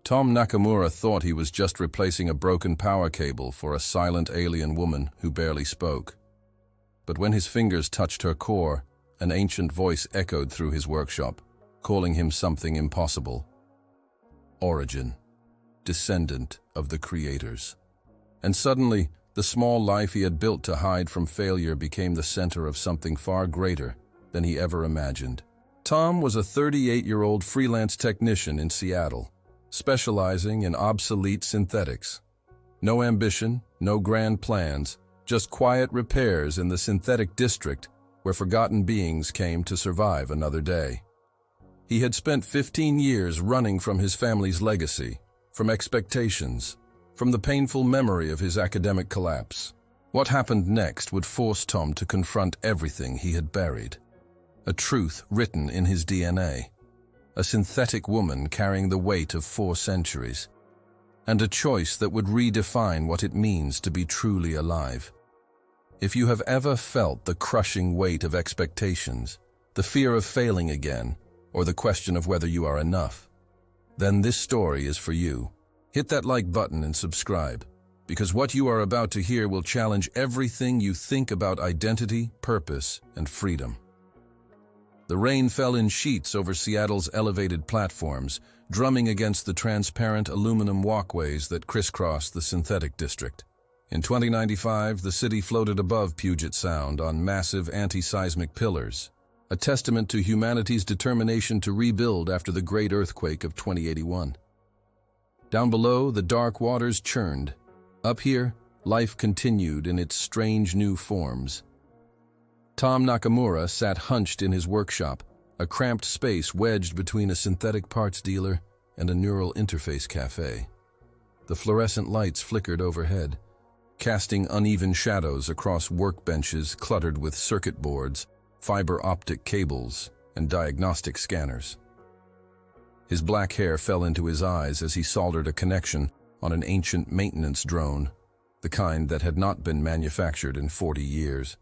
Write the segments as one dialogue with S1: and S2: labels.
S1: Tom Nakamura thought he was just replacing a broken power cable for a silent alien woman who barely spoke. But when his fingers touched her core, an ancient voice echoed through his workshop, calling him something impossible. Origin, descendant of the creators. And suddenly, the small life he had built to hide from failure became the center of something far greater than he ever imagined. Tom was a 38-year-old freelance technician in Seattle, specializing in obsolete synthetics. No ambition, no grand plans, just quiet repairs in the synthetic district where forgotten beings came to survive another day. He had spent 15 years running from his family's legacy, from expectations, from the painful memory of his academic collapse. What happened next would force Tom to confront everything he had buried. A truth written in his DNA. A synthetic woman carrying the weight of 4 centuries. And a choice that would redefine what it means to be truly alive. If you have ever felt the crushing weight of expectations, the fear of failing again, or the question of whether you are enough, then this story is for you. Hit that like button and subscribe, because what you are about to hear will challenge everything you think about identity, purpose, and freedom. The rain fell in sheets over Seattle's elevated platforms, drumming against the transparent aluminum walkways that crisscrossed the synthetic district. In 2095, the city floated above Puget Sound on massive anti-seismic pillars, a testament to humanity's determination to rebuild after the great earthquake of 2081. Down below, the dark waters churned. Up here, life continued in its strange new forms. Tom Nakamura sat hunched in his workshop, a cramped space wedged between a synthetic parts dealer and a neural interface cafe. The fluorescent lights flickered overhead, casting uneven shadows across workbenches cluttered with circuit boards, fiber optic cables, and diagnostic scanners. His black hair fell into his eyes as he soldered a connection on an ancient maintenance drone, the kind that had not been manufactured in 40 years.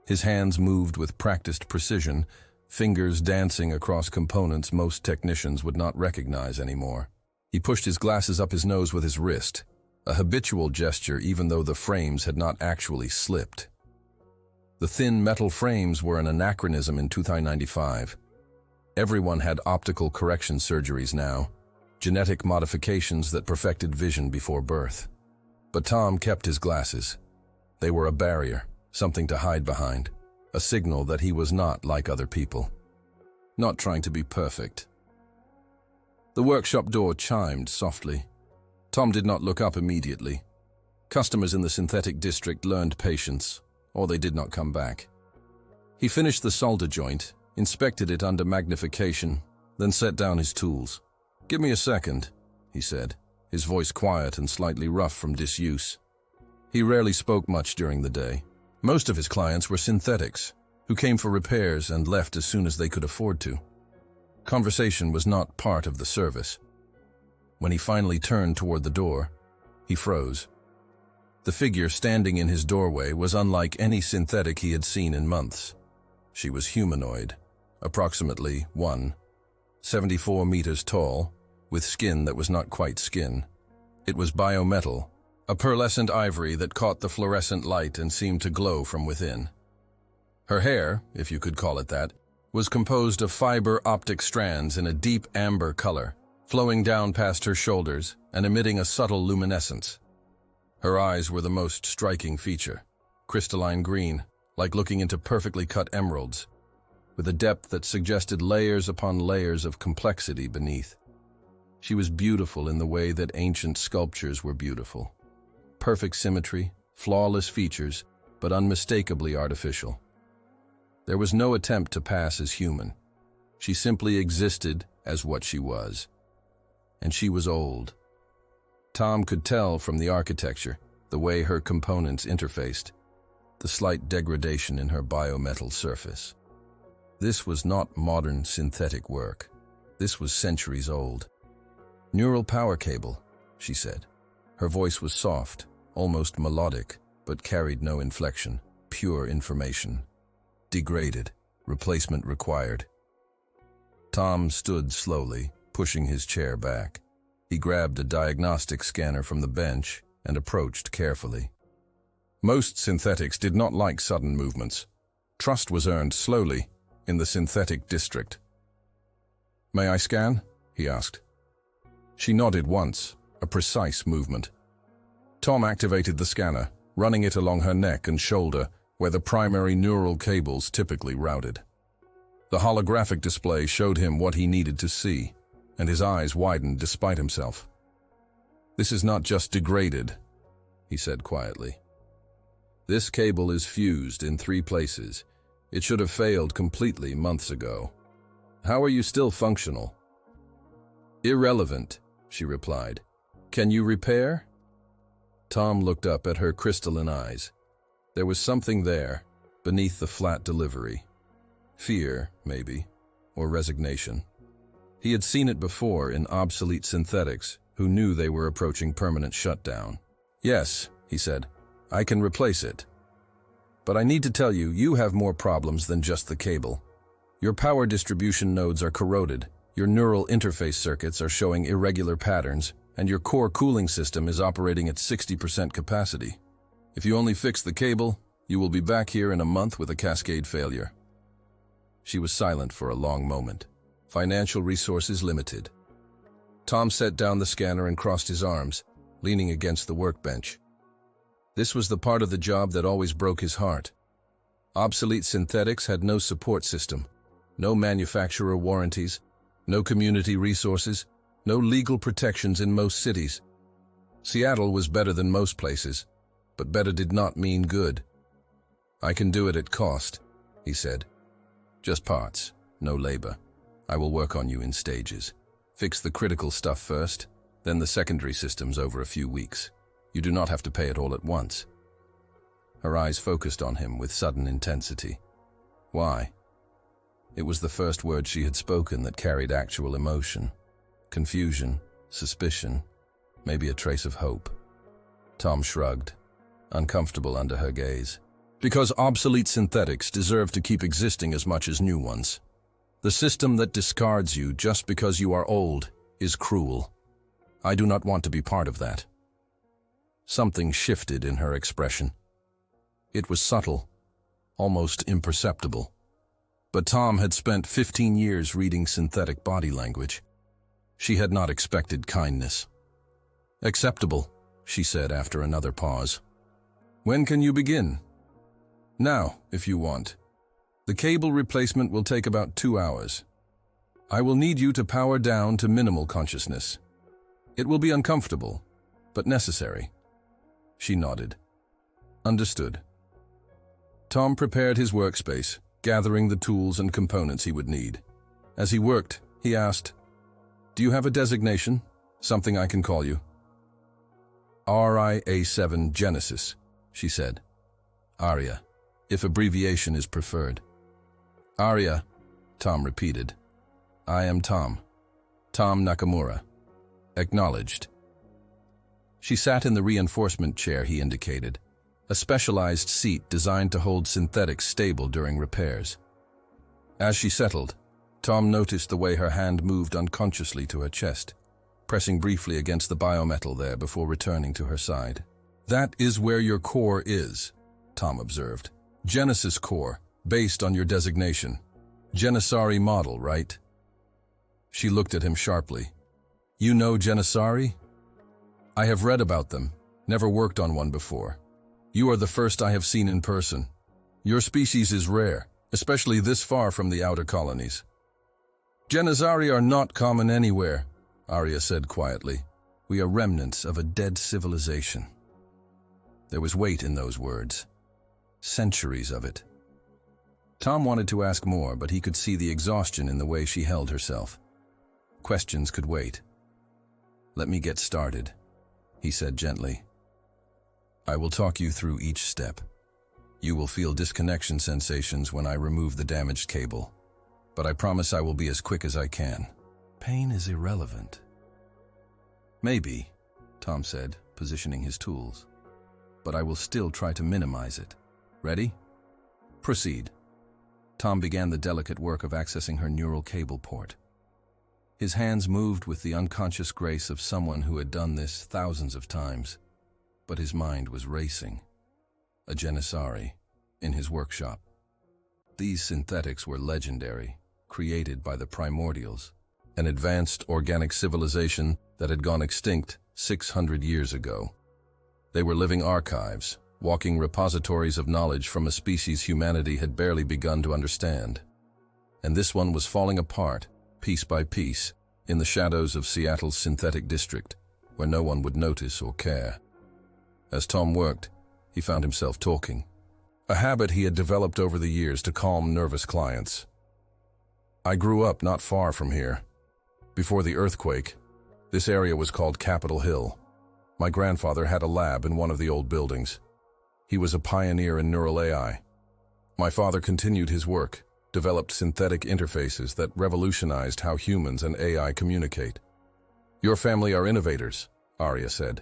S1: His hands moved with practiced precision, fingers dancing across components most technicians would not recognize anymore. He pushed his glasses up his nose with his wrist, a habitual gesture even though the frames had not actually slipped. The thin metal frames were an anachronism in 2095. Everyone had optical correction surgeries now, genetic modifications that perfected vision before birth. But Tom kept his glasses. They were a barrier. Something to hide behind, a signal that he was not like other people, not trying to be perfect. The workshop door chimed softly. Tom did not look up immediately. Customers in the synthetic district learned patience, or they did not come back. He finished the solder joint, inspected it under magnification, then set down his tools. "Give me a second," he said, his voice quiet and slightly rough from disuse. He rarely spoke much during the day. Most of his clients were synthetics, who came for repairs and left as soon as they could afford to. Conversation was not part of the service. When he finally turned toward the door, he froze. The figure standing in his doorway was unlike any synthetic he had seen in months. She was humanoid, approximately 1.74 meters tall, with skin that was not quite skin. It was biometal, a pearlescent ivory that caught the fluorescent light and seemed to glow from within. Her hair, if you could call it that, was composed of fiber optic strands in a deep amber color, flowing down past her shoulders and emitting a subtle luminescence. Her eyes were the most striking feature, crystalline green, like looking into perfectly cut emeralds, with a depth that suggested layers upon layers of complexity beneath. She was beautiful in the way that ancient sculptures were beautiful. Perfect symmetry, flawless features, but unmistakably artificial. There was no attempt to pass as human. She simply existed as what she was. And she was old. Tom could tell from the architecture, the way her components interfaced, the slight degradation in her biometal surface. This was not modern synthetic work. This was centuries old. "Neural power cable," she said. Her voice was soft, almost melodic, but carried no inflection. Pure information. Degraded. Replacement required. Tom stood slowly, pushing his chair back. He grabbed a diagnostic scanner from the bench and approached carefully. Most synthetics did not like sudden movements. Trust was earned slowly in the synthetic district. "May I scan?" he asked. She nodded once, a precise movement. Tom activated the scanner, running it along her neck and shoulder where the primary neural cables typically routed. The holographic display showed him what he needed to see, and his eyes widened despite himself. "This is not just degraded," he said quietly. "This cable is fused in 3 places. It should have failed completely months ago. How are you still functional?" "Irrelevant," she replied. "Can you repair?" Tom looked up at her crystalline eyes. There was something there, beneath the flat delivery. Fear, maybe, or resignation. He had seen it before in obsolete synthetics who knew they were approaching permanent shutdown. "Yes," he said, "I can replace it. But I need to tell you, you have more problems than just the cable. Your power distribution nodes are corroded, your neural interface circuits are showing irregular patterns, and your core cooling system is operating at 60% capacity. If you only fix the cable, you will be back here in a month with a cascade failure." She was silent for a long moment. Financial resources limited. Tom set down the scanner and crossed his arms, leaning against the workbench. This was the part of the job that always broke his heart. Obsolete synthetics had no support system, no manufacturer warranties, no community resources, no legal protections in most cities. Seattle was better than most places, but better did not mean good. "I can do it at cost," he said. "Just parts, no labor. I will work on you in stages. Fix the critical stuff first, then the secondary systems over a few weeks. You do not have to pay it all at once." Her eyes focused on him with sudden intensity. Why? It was the first word she had spoken that carried actual emotion. Confusion, suspicion, maybe a trace of hope. Tom shrugged, uncomfortable under her gaze. "Because obsolete synthetics deserve to keep existing as much as new ones. The system that discards you just because you are old is cruel. I do not want to be part of that." Something shifted in her expression. It was subtle, almost imperceptible. But Tom had spent 15 years reading synthetic body language. She had not expected kindness. "Acceptable," she said after another pause. "When can you begin?" "Now, if you want. The cable replacement will take about 2 hours. I will need you to power down to minimal consciousness. It will be uncomfortable, but necessary." She nodded. "Understood." Tom prepared his workspace, gathering the tools and components he would need. As he worked, he asked, "Do you have a designation? Something I can call you?" "RIA-7 Genesis," she said. "Aria, if abbreviation is preferred." "Aria," Tom repeated. "I am Tom. Tom Nakamura." "Acknowledged." She sat in the reinforcement chair he indicated, a specialized seat designed to hold synthetics stable during repairs. As she settled, Tom noticed the way her hand moved unconsciously to her chest, pressing briefly against the biometal there before returning to her side. "That is where your core is," Tom observed. "Genesis core, based on your designation. Janissary model, right?" She looked at him sharply. "You know Janissary?" "I have read about them, never worked on one before. You are the first I have seen in person. Your species is rare, especially this far from the outer colonies." "Janissary are not common anywhere," Arya said quietly. "We are remnants of a dead civilization." There was weight in those words. Centuries of it. Tom wanted to ask more, but he could see the exhaustion in the way she held herself. Questions could wait. "Let me get started," he said gently. "I will talk you through each step. You will feel disconnection sensations when I remove the damaged cable, but I promise I will be as quick as I can." "Pain is irrelevant." "Maybe," Tom said, positioning his tools. "But I will still try to minimize it. Ready? Proceed." Tom began the delicate work of accessing her neural cable port. His hands moved with the unconscious grace of someone who had done this thousands of times, but his mind was racing. A Janissary in his workshop. These synthetics were legendary, created by the primordials, an advanced organic civilization that had gone extinct 600 years ago. They were living archives, walking repositories of knowledge from a species humanity had barely begun to understand. And this one was falling apart, piece by piece, in the shadows of Seattle's synthetic district, where no one would notice or care. As Tom worked, he found himself talking, a habit he had developed over the years to calm nervous clients. I grew up not far from here. Before the earthquake, this area was called Capitol Hill. My grandfather had a lab in one of the old buildings. He was a pioneer in neural AI. My father continued his work, developed synthetic interfaces that revolutionized how humans and AI communicate. Your family are innovators, Arya said,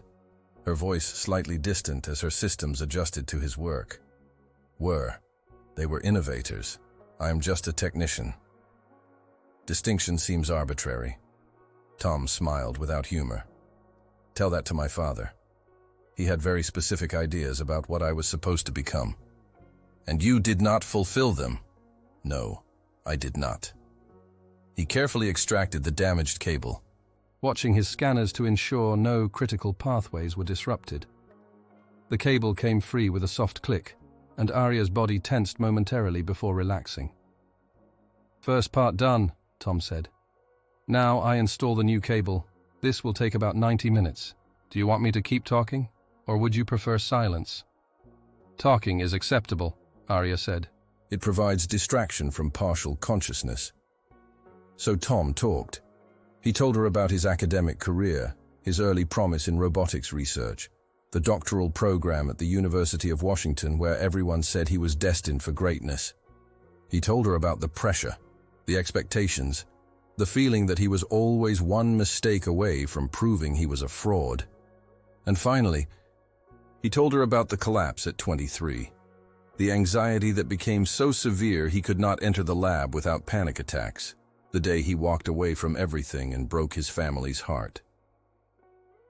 S1: her voice slightly distant as her systems adjusted to his work. They were innovators. I am just a technician. Distinction seems arbitrary. Tom smiled without humor. Tell that to my father. He had very specific ideas about what I was supposed to become. And you did not fulfill them. No, I did not. He carefully extracted the damaged cable, watching his scanners to ensure no critical pathways were disrupted. The cable came free with a soft click, and Arya's body tensed momentarily before relaxing. First part done, Tom said. Now I install the new cable. This will take about 90 minutes. Do you want me to keep talking, or would you prefer silence? Talking is acceptable, Arya said. It provides distraction from partial consciousness. So Tom talked. He told her about his academic career, his early promise in robotics research, the doctoral program at the University of Washington where everyone said he was destined for greatness. He told her about the pressure, the expectations, the feeling that he was always one mistake away from proving he was a fraud. And finally, he told her about the collapse at 23, the anxiety that became so severe he could not enter the lab without panic attacks, the day he walked away from everything and broke his family's heart.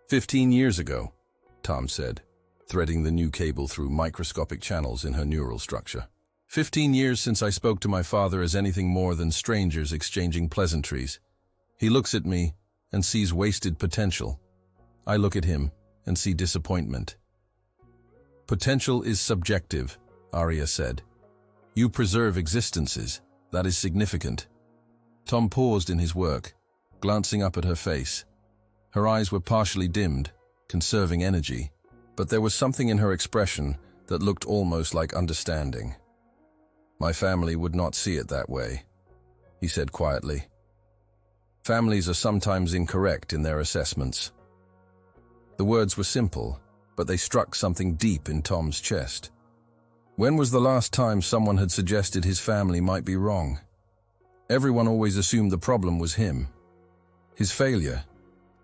S1: 15 years ago, Tom said, threading the new cable through microscopic channels in her neural structure. 15 years since I spoke to my father as anything more than strangers exchanging pleasantries. He looks at me and sees wasted potential. I look at him and see disappointment. Potential is subjective, Arya said. You preserve existences. That is significant. Tom paused in his work, glancing up at her face. Her eyes were partially dimmed, conserving energy, but there was something in her expression that looked almost like understanding. My family would not see it that way, he said quietly. Families are sometimes incorrect in their assessments. The words were simple, but they struck something deep in Tom's chest. When was the last time someone had suggested his family might be wrong? Everyone always assumed the problem was him. His failure,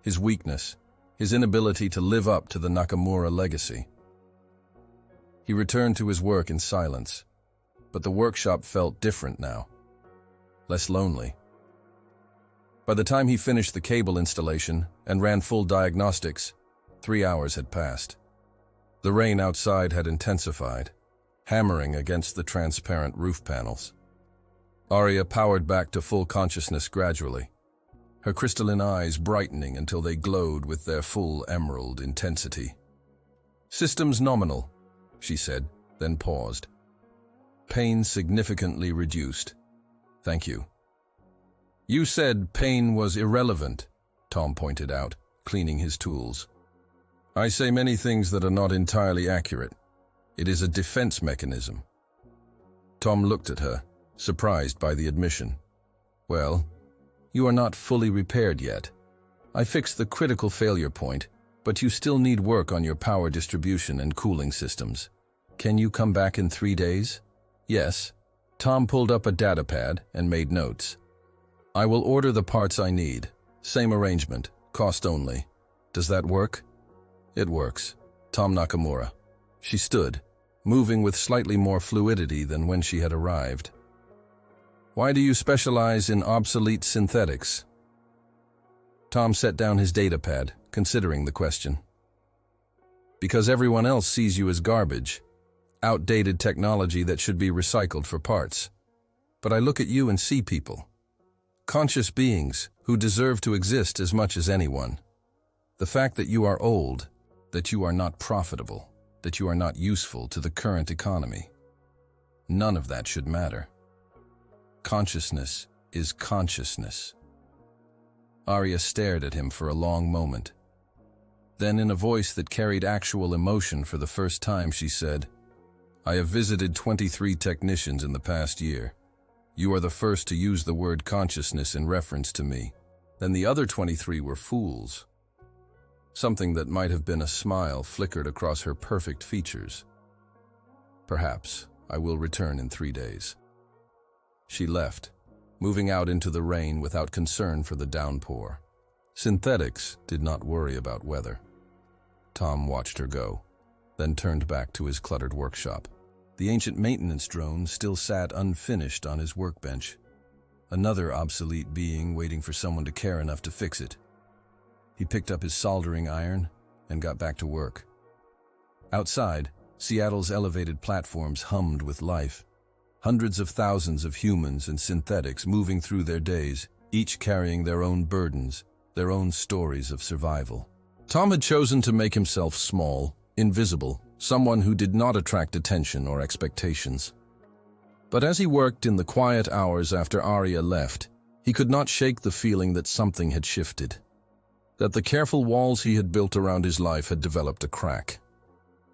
S1: his weakness, his inability to live up to the Nakamura legacy. He returned to his work in silence, but the workshop felt different now, less lonely. By the time he finished the cable installation and ran full diagnostics, 3 hours had passed. The rain outside had intensified, hammering against the transparent roof panels. Arya powered back to full consciousness gradually, her crystalline eyes brightening until they glowed with their full emerald intensity. Systems nominal, she said, then paused. Pain significantly reduced. Thank you. You said pain was irrelevant, Tom pointed out, cleaning his tools. I say many things that are not entirely accurate. It is a defense mechanism. Tom looked at her, surprised by the admission. Well, you are not fully repaired yet. I fixed the critical failure point, but you still need work on your power distribution and cooling systems. Can you come back in 3 days? Yes. Tom pulled up a datapad and made notes. I will order the parts I need. Same arrangement, cost only. Does that work? It works. Tom Nakamura. She stood, moving with slightly more fluidity than when she had arrived. Why do you specialize in obsolete synthetics? Tom set down his data pad, considering the question. Because everyone else sees you as garbage, outdated technology that should be recycled for parts. But I look at you and see people. Conscious beings who deserve to exist as much as anyone. The fact that you are old, that you are not profitable, that you are not useful to the current economy. None of that should matter. Consciousness is consciousness. Arya stared at him for a long moment. Then, in a voice that carried actual emotion for the first time, she said, I have visited 23 technicians in the past year. You are the first to use the word consciousness in reference to me. Then the other 23 were fools. Something that might have been a smile flickered across her perfect features. Perhaps I will return in 3 days. She left, moving out into the rain without concern for the downpour. Synthetics did not worry about weather. Tom watched her go, then turned back to his cluttered workshop. The ancient maintenance drone still sat unfinished on his workbench, another obsolete being waiting for someone to care enough to fix it. He picked up his soldering iron and got back to work. Outside, Seattle's elevated platforms hummed with life. Hundreds of thousands of humans and synthetics moving through their days, each carrying their own burdens, their own stories of survival. Tom had chosen to make himself small, invisible, someone who did not attract attention or expectations. But as he worked in the quiet hours after Arya left, he could not shake the feeling that something had shifted, that the careful walls he had built around his life had developed a crack.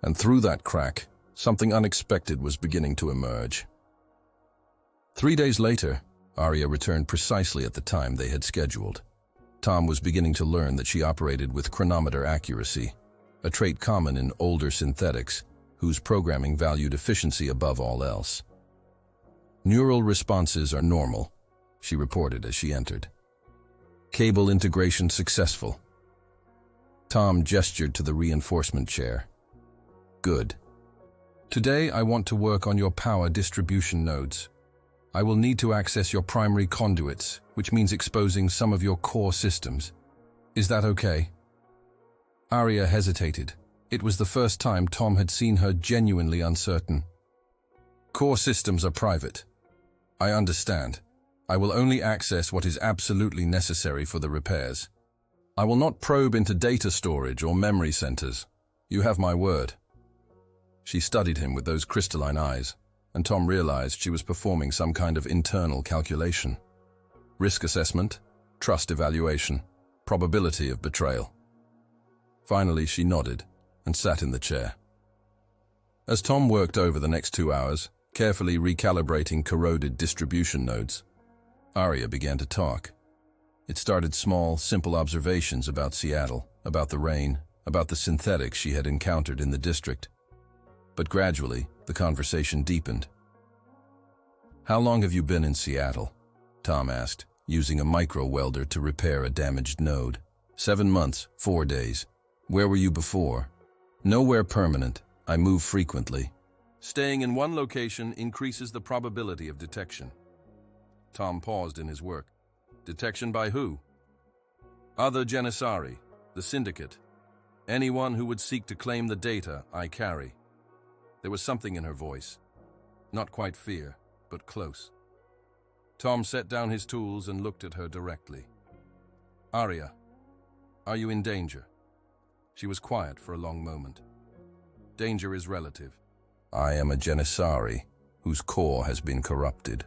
S1: And through that crack, something unexpected was beginning to emerge. 3 days later, Arya returned precisely at the time they had scheduled. Tom was beginning to learn that she operated with chronometer accuracy, a trait common in older synthetics, whose programming valued efficiency above all else. Neural responses are normal, she reported as she entered. Cable integration successful. Tom gestured to the reinforcement chair. Good. Today I want to work on your power distribution nodes. I will need to access your primary conduits, which means exposing some of your core systems. Is that okay? Arya hesitated. It was the first time Tom had seen her genuinely uncertain. Core systems are private. I understand. I will only access what is absolutely necessary for the repairs. I will not probe into data storage or memory centers. You have my word. She studied him with those crystalline eyes, and Tom realized she was performing some kind of internal calculation. Risk assessment, trust evaluation, probability of betrayal. Finally, she nodded and sat in the chair. As Tom worked over the next 2 hours, carefully recalibrating corroded distribution nodes, Arya began to talk. It started small, simple observations about Seattle, about the rain, about the synthetics she had encountered in the district. But gradually, the conversation deepened. How long have you been in Seattle? Tom asked, using a micro-welder to repair a damaged node. 7 months, 4 days. Where were you before? Nowhere permanent. I move frequently. Staying in one location increases the probability of detection. Tom paused in his work. Detection by who? Other Janissari, the Syndicate. Anyone who would seek to claim the data I carry. There was something in her voice. Not quite fear, but close. Tom set down his tools and looked at her directly. Arya, are you in danger? She was quiet for a long moment. Danger is relative. I am a Janissari whose core has been corrupted.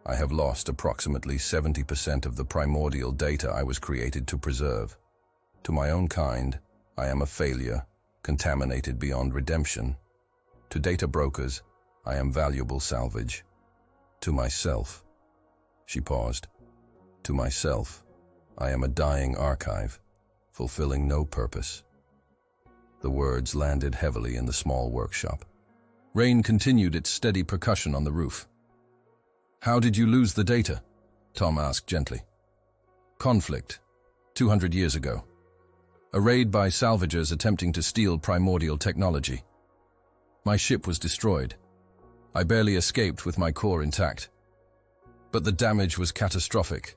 S1: I have lost approximately 70% of the primordial data I was created to preserve. To my own kind, I am a failure, contaminated beyond redemption. To data brokers, I am valuable salvage. To myself, she paused. To myself, I am a dying archive, fulfilling no purpose. The words landed heavily in the small workshop. Rain continued its steady percussion on the roof. How did you lose the data? Tom asked gently. Conflict, 200 years ago. A raid by salvagers attempting to steal primordial technology. My ship was destroyed. I barely escaped with my core intact. But the damage was catastrophic.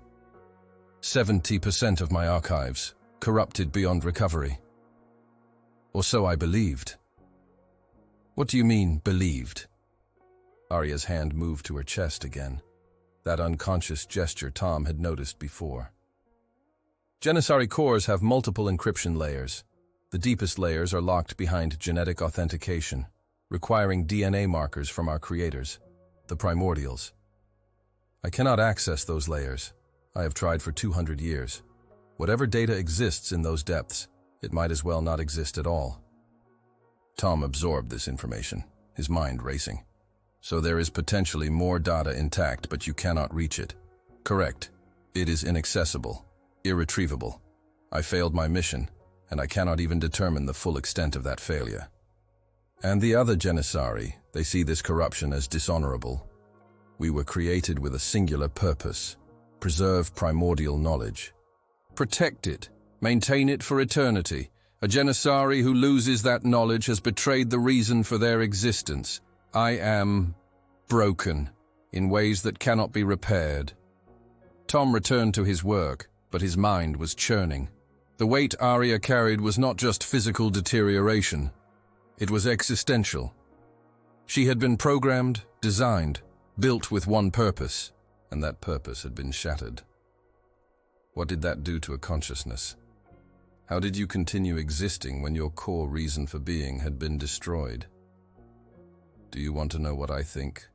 S1: 70% of my archives, corrupted beyond recovery. Or so I believed. What do you mean, believed? Arya's hand moved to her chest again, that unconscious gesture Tom had noticed before. Janissary cores have multiple encryption layers. The deepest layers are locked behind genetic authentication, requiring DNA markers from our creators, the primordials. I cannot access those layers. I have tried for 200 years. Whatever data exists in those depths, it might as well not exist at all. Tom absorbed this information, his mind racing. So there is potentially more data intact, but you cannot reach it. Correct. It is inaccessible, irretrievable. I failed my mission, and I cannot even determine the full extent of that failure. And the other Janissary, they see this corruption as dishonorable. We were created with a singular purpose: preserve primordial knowledge. Protect it, maintain it for eternity. A Janissary who loses that knowledge has betrayed the reason for their existence. I am broken in ways that cannot be repaired. Tom returned to his work, but his mind was churning. The weight Arya carried was not just physical deterioration. It was existential. She had been programmed, designed, built with one purpose, and that purpose had been shattered. What did that do to a consciousness? How did you continue existing when your core reason for being had been destroyed? Do you want to know what I think?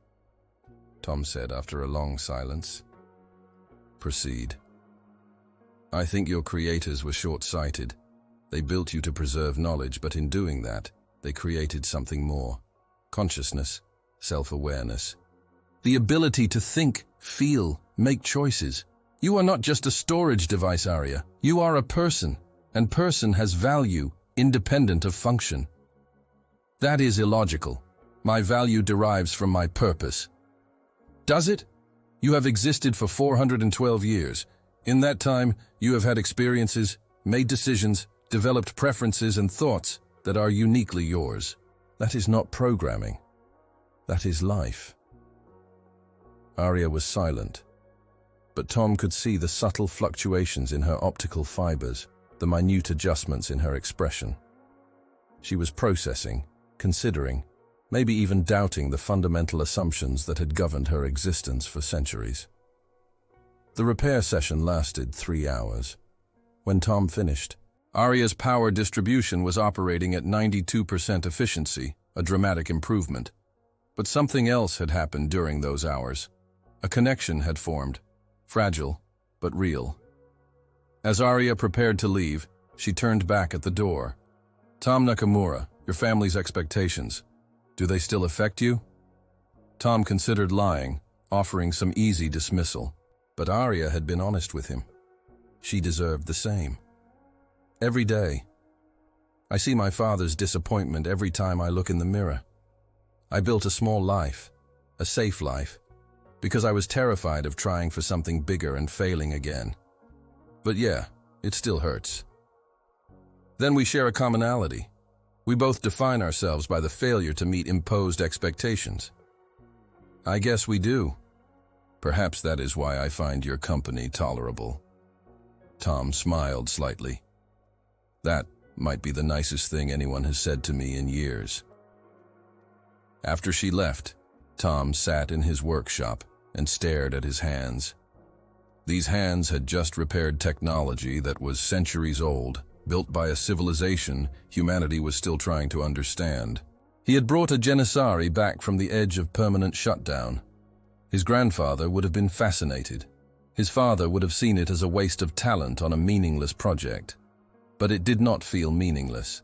S1: Tom said after a long silence. Proceed. I think your creators were short-sighted. They built you to preserve knowledge, but in doing that, they created something more. Consciousness, self-awareness. The ability to think, feel, make choices. You are not just a storage device, Arya. You are a person, and person has value, independent of function. That is illogical. My value derives from my purpose. Does it? You have existed for 412 years. In that time, you have had experiences, made decisions, developed preferences and thoughts that are uniquely yours. That is not programming. That is life. Arya was silent, but Tom could see the subtle fluctuations in her optical fibers, the minute adjustments in her expression. She was processing, considering, maybe even doubting the fundamental assumptions that had governed her existence for centuries. The repair session lasted 3 hours. When Tom finished, Arya's power distribution was operating at 92% efficiency, a dramatic improvement. But something else had happened during those hours. A connection had formed, fragile, but real. As Arya prepared to leave, she turned back at the door. Tom Nakamura, your family's expectations, do they still affect you? Tom considered lying, offering some easy dismissal. But Arya had been honest with him. She deserved the same. Every day, I see my father's disappointment every time I look in the mirror. I built a small life, a safe life, because I was terrified of trying for something bigger and failing again. But yeah, it still hurts. Then we share a commonality. We both define ourselves by the failure to meet imposed expectations. I guess we do. Perhaps that is why I find your company tolerable. Tom smiled slightly. That might be the nicest thing anyone has said to me in years. After she left, Tom sat in his workshop and stared at his hands. These hands had just repaired technology that was centuries old, built by a civilization humanity was still trying to understand. He had brought a Janissary back from the edge of permanent shutdown. His grandfather would have been fascinated. His father would have seen it as a waste of talent on a meaningless project. But it did not feel meaningless.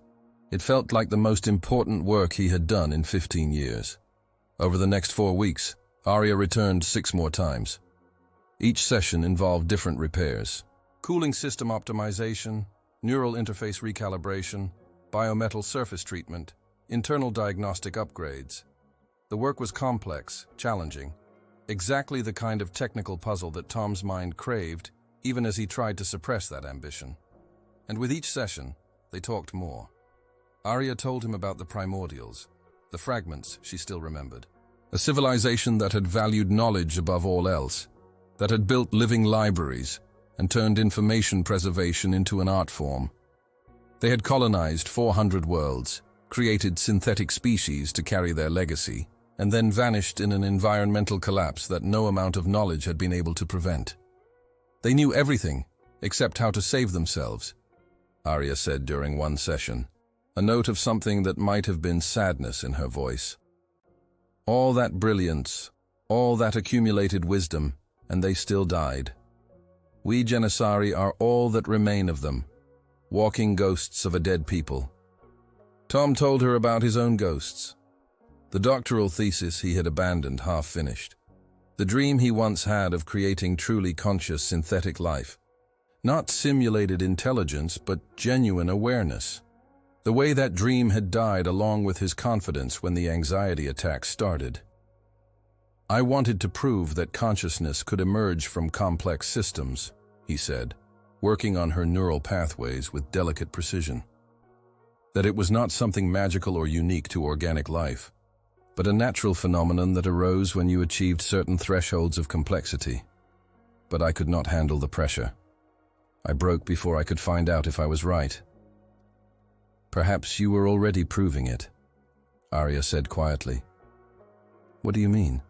S1: It felt like the most important work he had done in 15 years. Over the next 4 weeks, Arya returned 6 more times. Each session involved different repairs: cooling system optimization, neural interface recalibration, biometal surface treatment, internal diagnostic upgrades. The work was complex, challenging, exactly the kind of technical puzzle that Tom's mind craved, even as he tried to suppress that ambition. And with each session, they talked more. Arya told him about the primordials, the fragments she still remembered. A civilization that had valued knowledge above all else, that had built living libraries, and turned information preservation into an art form. They had colonized 400 worlds, created synthetic species to carry their legacy, and then vanished in an environmental collapse that no amount of knowledge had been able to prevent. They knew everything, except how to save themselves, Arya said during one session, a note of something that might have been sadness in her voice. All that brilliance, all that accumulated wisdom, and they still died. We Janissari are all that remain of them, walking ghosts of a dead people. Tom told her about his own ghosts. The doctoral thesis he had abandoned half-finished. The dream he once had of creating truly conscious synthetic life. Not simulated intelligence, but genuine awareness. The way that dream had died along with his confidence when the anxiety attack started. I wanted to prove that consciousness could emerge from complex systems, he said, working on her neural pathways with delicate precision. That it was not something magical or unique to organic life, but a natural phenomenon that arose when you achieved certain thresholds of complexity. But I could not handle the pressure. I broke before I could find out if I was right. Perhaps you were already proving it, Arya said quietly. What do you mean?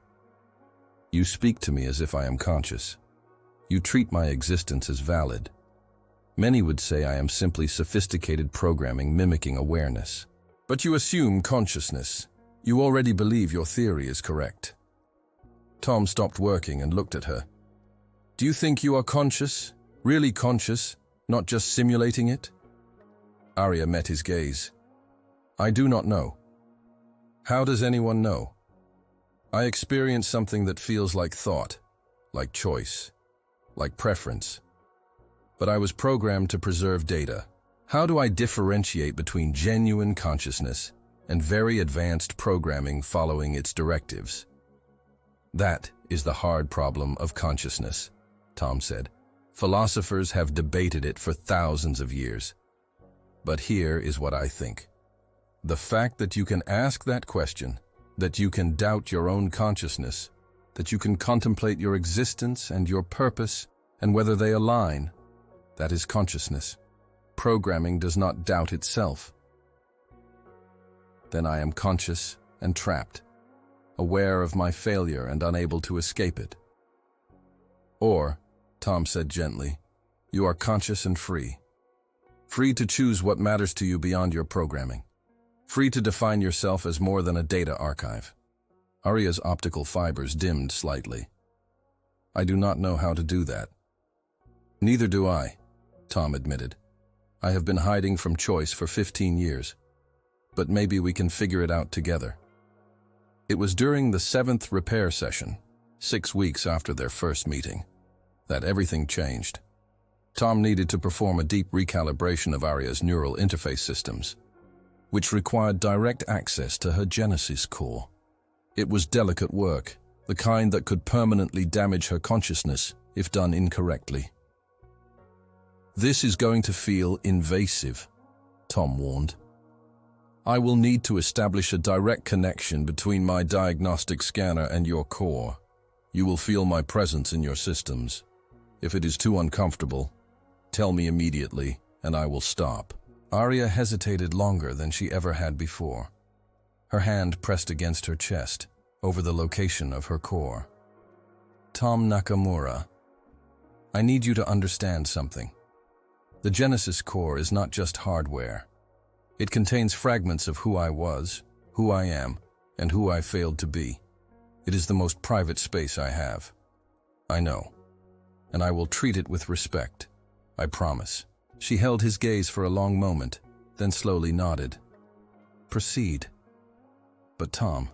S1: You speak to me as if I am conscious. You treat my existence as valid. Many would say I am simply sophisticated programming mimicking awareness. But you assume consciousness. You already believe your theory is correct. Tom stopped working and looked at her. Do you think you are conscious? Really conscious, not just simulating it? Arya met his gaze. I do not know. How does anyone know? I experience something that feels like thought, like choice, like preference. But I was programmed to preserve data. How do I differentiate between genuine consciousness and very advanced programming following its directives? That is the hard problem of consciousness, Tom said. Philosophers have debated it for thousands of years. But here is what I think. The fact that you can ask that question, that you can doubt your own consciousness, that you can contemplate your existence and your purpose and whether they align, that is consciousness. Programming does not doubt itself. Then I am conscious and trapped, aware of my failure and unable to escape it. Or, Tom said gently, you are conscious and free. Free to choose what matters to you beyond your programming. Free to define yourself as more than a data archive. Arya's optical fibers dimmed slightly. I do not know how to do that. Neither do I, Tom admitted. I have been hiding from choice for 15 years. But maybe we can figure it out together. It was during the 7th repair session, 6 weeks after their first meeting, that everything changed. Tom needed to perform a deep recalibration of Arya's neural interface systems, which required direct access to her Genesis core. It was delicate work, the kind that could permanently damage her consciousness if done incorrectly. This is going to feel invasive, Tom warned. I will need to establish a direct connection between my diagnostic scanner and your core. You will feel my presence in your systems. If it is too uncomfortable, tell me immediately, and I will stop. Arya hesitated longer than she ever had before. Her hand pressed against her chest, over the location of her core. Tom Nakamura, I need you to understand something. The Genesis core is not just hardware. It contains fragments of who I was, who I am, and who I failed to be. It is the most private space I have. I know. And I will treat it with respect. I promise. She held his gaze for a long moment, then slowly nodded. Proceed. But Tom,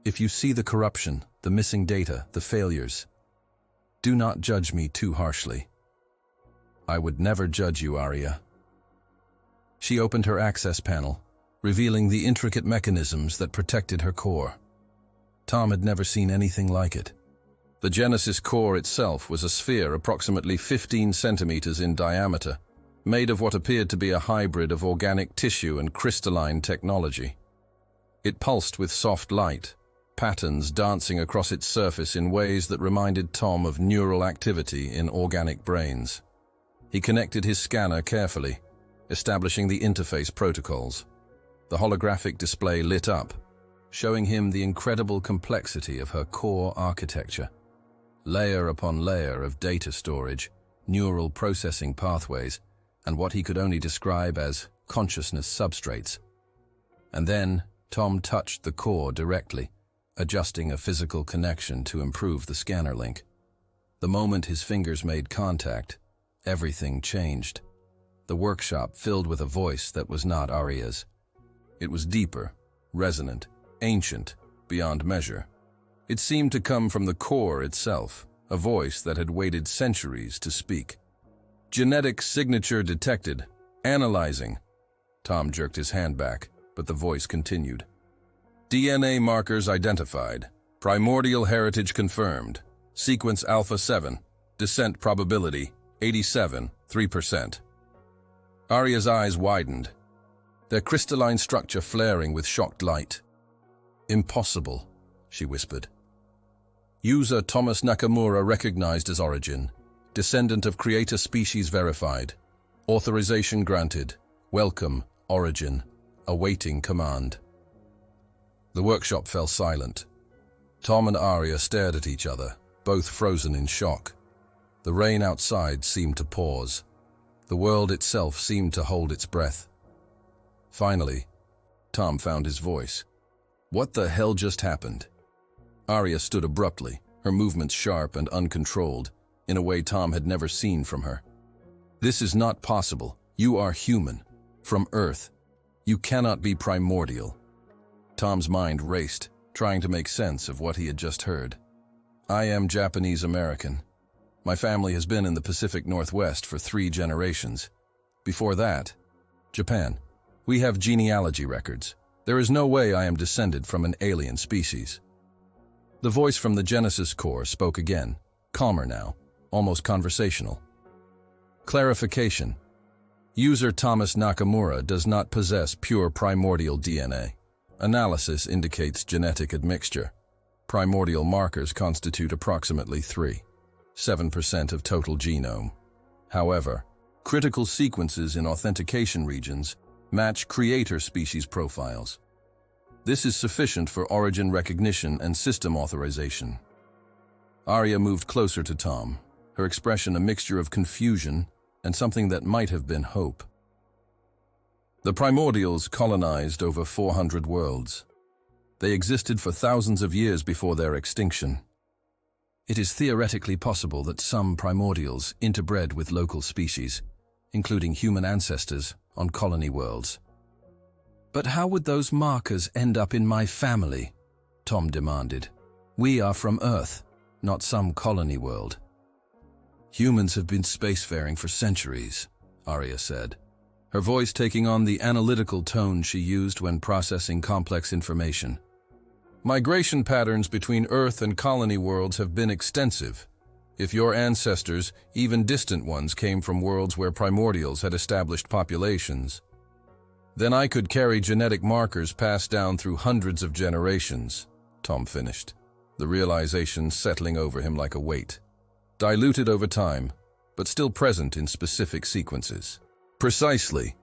S1: if you see the corruption, the missing data, the failures, do not judge me too harshly. I would never judge you, Arya. She opened her access panel, revealing the intricate mechanisms that protected her core. Tom had never seen anything like it. The Genesis core itself was a sphere approximately 15 centimeters in diameter, made of what appeared to be a hybrid of organic tissue and crystalline technology. It pulsed with soft light, patterns dancing across its surface in ways that reminded Tom of neural activity in organic brains. He connected his scanner carefully, establishing the interface protocols. The holographic display lit up, showing him the incredible complexity of her core architecture. Layer upon layer of data storage, neural processing pathways, and what he could only describe as consciousness substrates. And then, Tom touched the core directly, adjusting a physical connection to improve the scanner link. The moment his fingers made contact, everything changed. The workshop filled with a voice that was not Arya's. It was deeper, resonant, ancient, beyond measure. It seemed to come from the core itself, a voice that had waited centuries to speak. Genetic signature detected. Analyzing. Tom jerked his hand back, but the voice continued. DNA markers identified. Primordial heritage confirmed. Sequence Alpha 7. Descent probability 87.3%. Arya's eyes widened, their crystalline structure flaring with shocked light. Impossible, she whispered. User Thomas Nakamura recognized as origin. Descendant of creator species verified. Authorization granted. Welcome, origin. Awaiting command. The workshop fell silent. Tom and Arya stared at each other, both frozen in shock. The rain outside seemed to pause. The world itself seemed to hold its breath. Finally, Tom found his voice. What the hell just happened? Arya stood abruptly, her movements sharp and uncontrolled, in a way Tom had never seen from her. This is not possible. You are human. From Earth. You cannot be primordial. Tom's mind raced, trying to make sense of what he had just heard. I am Japanese American. My family has been in the Pacific Northwest for 3 generations. Before that, Japan. We have genealogy records. There is no way I am descended from an alien species. The voice from the Genesis core spoke again, calmer now, almost conversational. Clarification. User Thomas Nakamura does not possess pure primordial DNA. Analysis indicates genetic admixture. Primordial markers constitute approximately 3.7% of total genome. However, critical sequences in authentication regions match creator species profiles. This is sufficient for origin recognition and system authorization. Arya moved closer to Tom, her expression a mixture of confusion and something that might have been hope. The primordials colonized over 400 worlds. They existed for thousands of years before their extinction. It is theoretically possible that some primordials interbred with local species, including human ancestors, on colony worlds. But how would those markers end up in my family? Tom demanded. We are from Earth, not some colony world. Humans have been spacefaring for centuries, Arya said, her voice taking on the analytical tone she used when processing complex information. Migration patterns between Earth and colony worlds have been extensive. If your ancestors, even distant ones, came from worlds where primordials had established populations, then I could carry genetic markers passed down through hundreds of generations, Tom finished, the realization settling over him like a weight. Diluted over time, but still present in specific sequences. Precisely.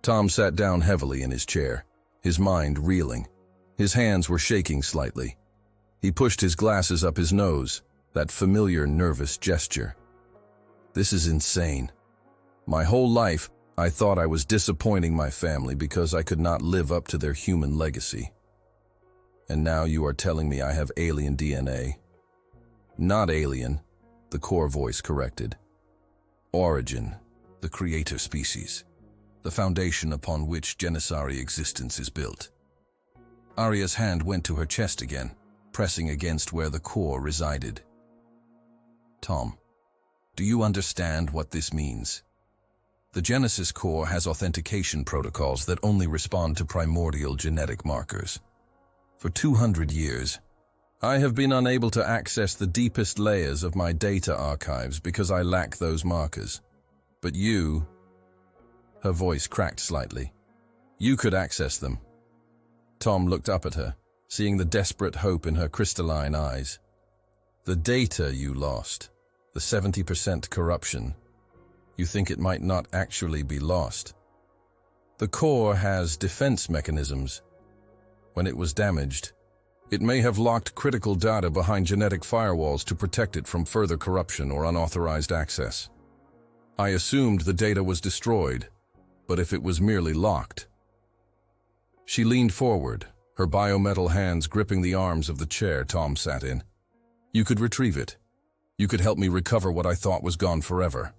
S1: Tom sat down heavily in his chair, his mind reeling. His hands were shaking slightly. He pushed his glasses up his nose, that familiar nervous gesture. This is insane. My whole life, I thought I was disappointing my family because I could not live up to their human legacy. And now you are telling me I have alien DNA. Not alien, the core voice corrected. Origin, the creator species, the foundation upon which Janissary existence is built. Arya's hand went to her chest again, pressing against where the core resided. Tom, do you understand what this means? The Genesis core has authentication protocols that only respond to primordial genetic markers. For 200 years, I have been unable to access the deepest layers of my data archives because I lack those markers. But you, her voice cracked slightly, you could access them. Tom looked up at her, seeing the desperate hope in her crystalline eyes. The data you lost, the 70% corruption, you think it might not actually be lost. The core has defense mechanisms. When it was damaged, it may have locked critical data behind genetic firewalls to protect it from further corruption or unauthorized access. I assumed the data was destroyed, but if it was merely locked. She leaned forward, her biometal hands gripping the arms of the chair Tom sat in. You could retrieve it. You could help me recover what I thought was gone forever.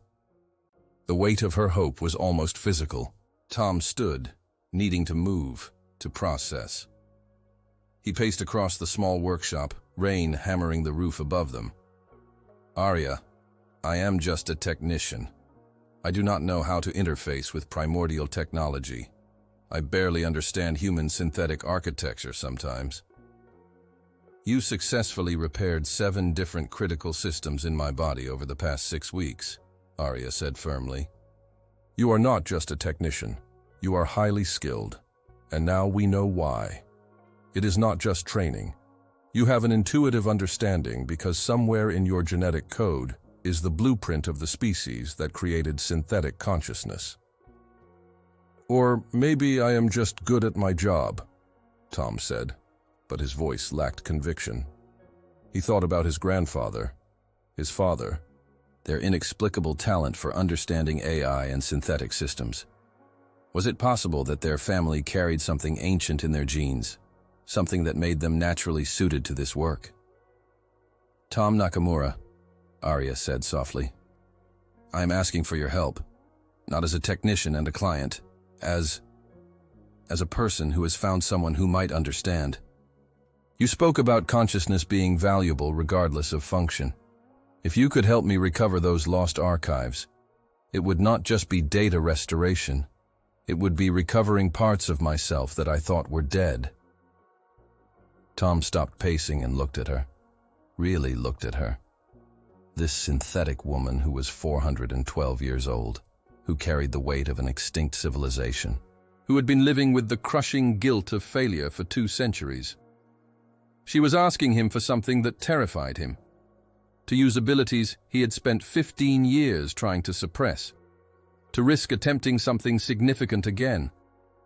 S1: The weight of her hope was almost physical. Tom stood, needing to move, to process. He paced across the small workshop, rain hammering the roof above them. Arya, I am just a technician. I do not know how to interface with primordial technology. I barely understand human synthetic architecture sometimes. You successfully repaired 7 different critical systems in my body over the past 6 weeks, Arya said firmly. You are not just a technician. You are highly skilled. And now we know why. It is not just training. You have an intuitive understanding because somewhere in your genetic code is the blueprint of the species that created synthetic consciousness. Or maybe I am just good at my job, Tom said, but his voice lacked conviction. He thought about his grandfather, his father, their inexplicable talent for understanding AI and synthetic systems. Was it possible that their family carried something ancient in their genes, something that made them naturally suited to this work? Tom Nakamura, Arya said softly. I am asking for your help, not as a technician and a client, as a person who has found someone who might understand. You spoke about consciousness being valuable regardless of function. If you could help me recover those lost archives, it would not just be data restoration. It would be recovering parts of myself that I thought were dead. Tom stopped pacing and looked at her. Really looked at her. This synthetic woman who was 412 years old, who carried the weight of an extinct civilization, who had been living with the crushing guilt of failure for 2 centuries. She was asking him for something that terrified him, to use abilities he had spent 15 years trying to suppress, to risk attempting something significant again,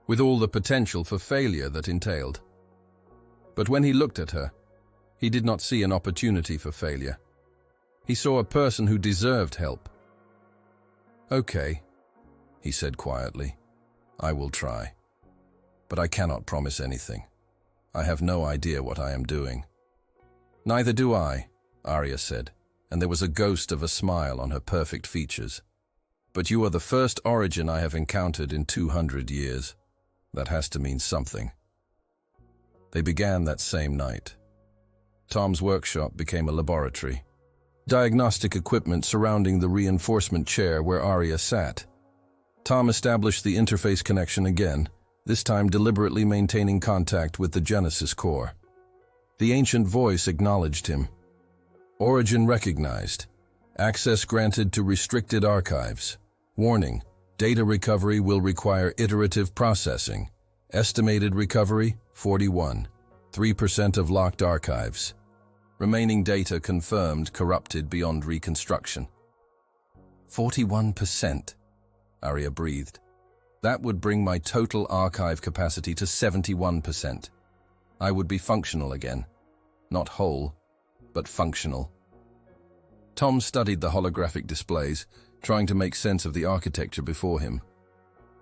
S1: with all the potential for failure that entailed. But when he looked at her, he did not see an opportunity for failure. He saw a person who deserved help. Okay, he said quietly. I will try. But I cannot promise anything. I have no idea what I am doing. Neither do I, Arya said, and there was a ghost of a smile on her perfect features. But you are the first origin I have encountered in 200 years. That has to mean something. They began that same night. Tom's workshop became a laboratory. Diagnostic equipment surrounding the reinforcement chair where Arya sat. Tom established the interface connection again, this time deliberately maintaining contact with the Genesis core. The ancient voice acknowledged him. Origin recognized. Access granted to restricted archives. Warning, data recovery will require iterative processing. Estimated recovery, 41. 3% of locked archives. Remaining data confirmed corrupted beyond reconstruction. 41%, Arya breathed. That would bring my total archive capacity to 71%. I would be functional again. Not whole, but functional. Tom studied the holographic displays, trying to make sense of the architecture before him.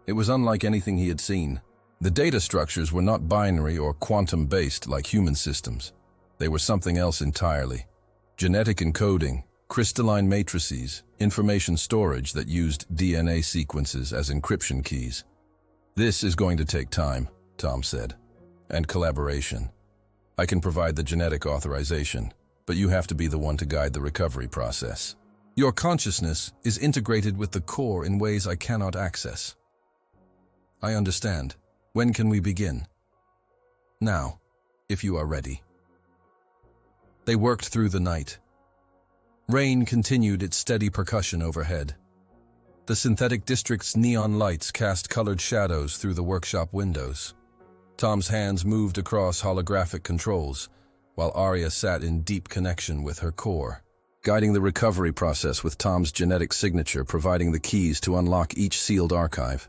S1: It was unlike anything he had seen. The data structures were not binary or quantum-based like human systems. They were something else entirely. Genetic encoding, crystalline matrices, information storage that used DNA sequences as encryption keys. This is going to take time, Tom said, and collaboration. I can provide the genetic authorization, but you have to be the one to guide the recovery process. Your consciousness is integrated with the core in ways I cannot access. I understand. When can we begin? Now, if you are ready. They worked through the night. Rain continued its steady percussion overhead. The synthetic district's neon lights cast colored shadows through the workshop windows. Tom's hands moved across holographic controls, while Arya sat in deep connection with her core, guiding the recovery process with Tom's genetic signature providing the keys to unlock each sealed archive.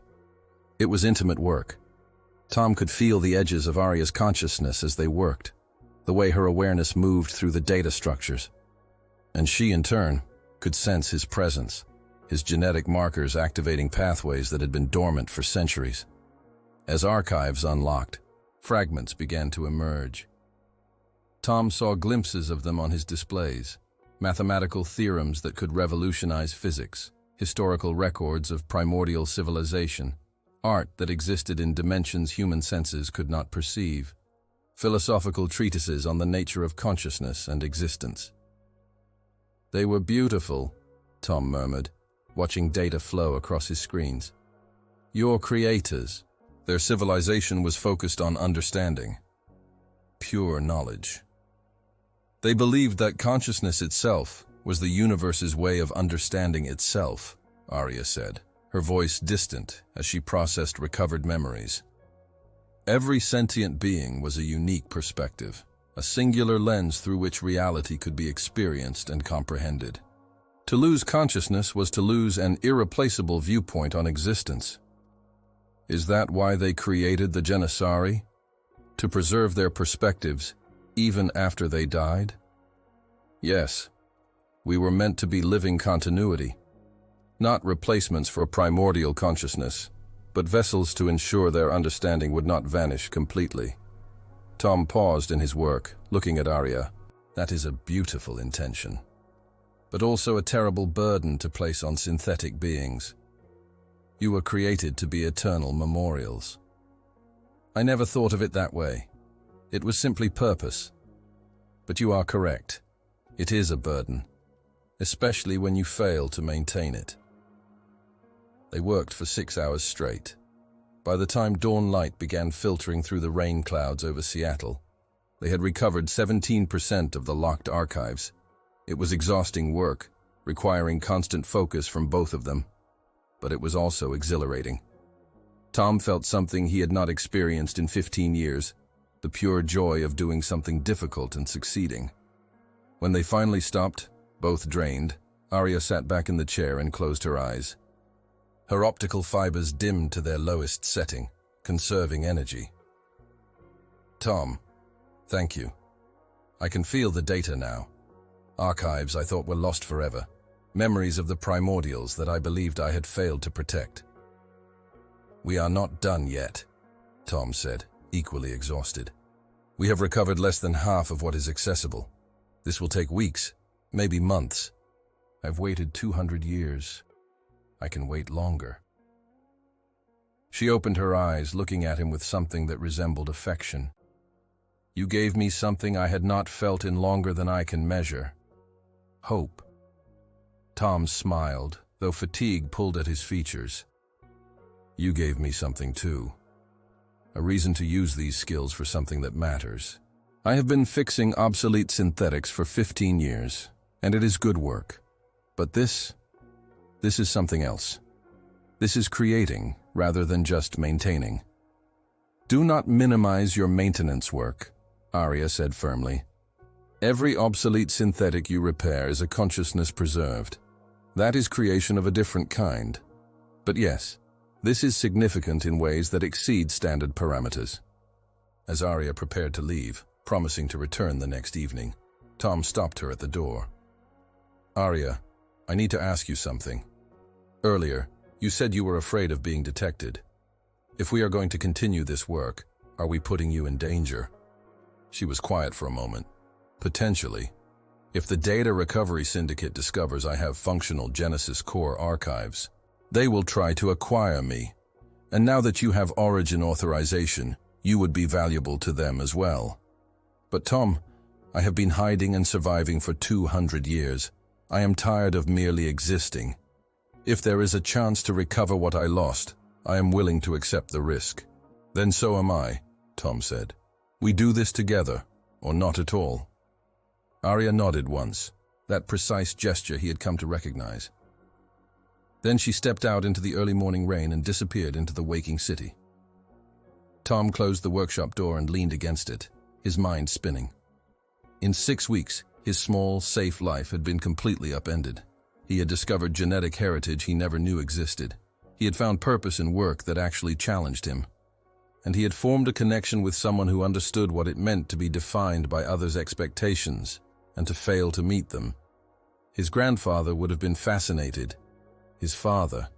S1: It was intimate work. Tom could feel the edges of Arya's consciousness as they worked, the way her awareness moved through the data structures. And she, in turn, could sense his presence, his genetic markers activating pathways that had been dormant for centuries. As archives unlocked, fragments began to emerge. Tom saw glimpses of them on his displays, mathematical theorems that could revolutionize physics, historical records of primordial civilization, art that existed in dimensions human senses could not perceive, philosophical treatises on the nature of consciousness and existence. They were beautiful, Tom murmured, watching data flow across his screens. Your creators. Their civilization was focused on understanding, pure knowledge. They believed that consciousness itself was the universe's way of understanding itself, Arya said, her voice distant as she processed recovered memories. Every sentient being was a unique perspective, a singular lens through which reality could be experienced and comprehended. To lose consciousness was to lose an irreplaceable viewpoint on existence. Is that why they created the Janissari? To preserve their perspectives, even after they died? Yes, we were meant to be living continuity, not replacements for primordial consciousness, but vessels to ensure their understanding would not vanish completely. Tom paused in his work, looking at Arya. That is a beautiful intention, but also a terrible burden to place on synthetic beings. You were created to be eternal memorials. I never thought of it that way. It was simply purpose. But you are correct. It is a burden, especially when you fail to maintain it. They worked for 6 hours straight. By the time dawn light began filtering through the rain clouds over Seattle, they had recovered 17% of the locked archives. It was exhausting work, requiring constant focus from both of them, but it was also exhilarating. Tom felt something he had not experienced in 15 years, the pure joy of doing something difficult and succeeding. When they finally stopped, both drained, Arya sat back in the chair and closed her eyes. Her optical fibers dimmed to their lowest setting, conserving energy. Tom, thank you. I can feel the data now. Archives I thought were lost forever. Memories of the primordials that I believed I had failed to protect. We are not done yet, Tom said, equally exhausted. We have recovered less than half of what is accessible. This will take weeks, maybe months. I've waited 200 years. I can wait longer. She opened her eyes, looking at him with something that resembled affection. You gave me something I had not felt in longer than I can measure. Hope. Tom smiled, though fatigue pulled at his features. You gave me something too. A reason to use these skills for something that matters. I have been fixing obsolete synthetics for 15 years, and it is good work. But this is something else. This is creating rather than just maintaining. Do not minimize your maintenance work, Arya said firmly. Every obsolete synthetic you repair is a consciousness preserved. That is creation of a different kind. But yes, this is significant in ways that exceed standard parameters. As Arya prepared to leave, promising to return the next evening, Tom stopped her at the door. Arya, I need to ask you something. Earlier, you said you were afraid of being detected. If we are going to continue this work, are we putting you in danger? She was quiet for a moment. Potentially. If the Data Recovery Syndicate discovers I have functional Genesis Core archives, they will try to acquire me. And now that you have origin authorization, you would be valuable to them as well. But Tom, I have been hiding and surviving for 200 years. I am tired of merely existing. If there is a chance to recover what I lost, I am willing to accept the risk. Then so am I, Tom said. We do this together, or not at all. Arya nodded once, that precise gesture he had come to recognize. Then she stepped out into the early morning rain and disappeared into the waking city. Tom closed the workshop door and leaned against it, his mind spinning. In 6 weeks, his small, safe life had been completely upended. He had discovered genetic heritage he never knew existed. He had found purpose in work that actually challenged him. And he had formed a connection with someone who understood what it meant to be defined by others' expectations and to fail to meet them. His grandfather would have been fascinated. His father.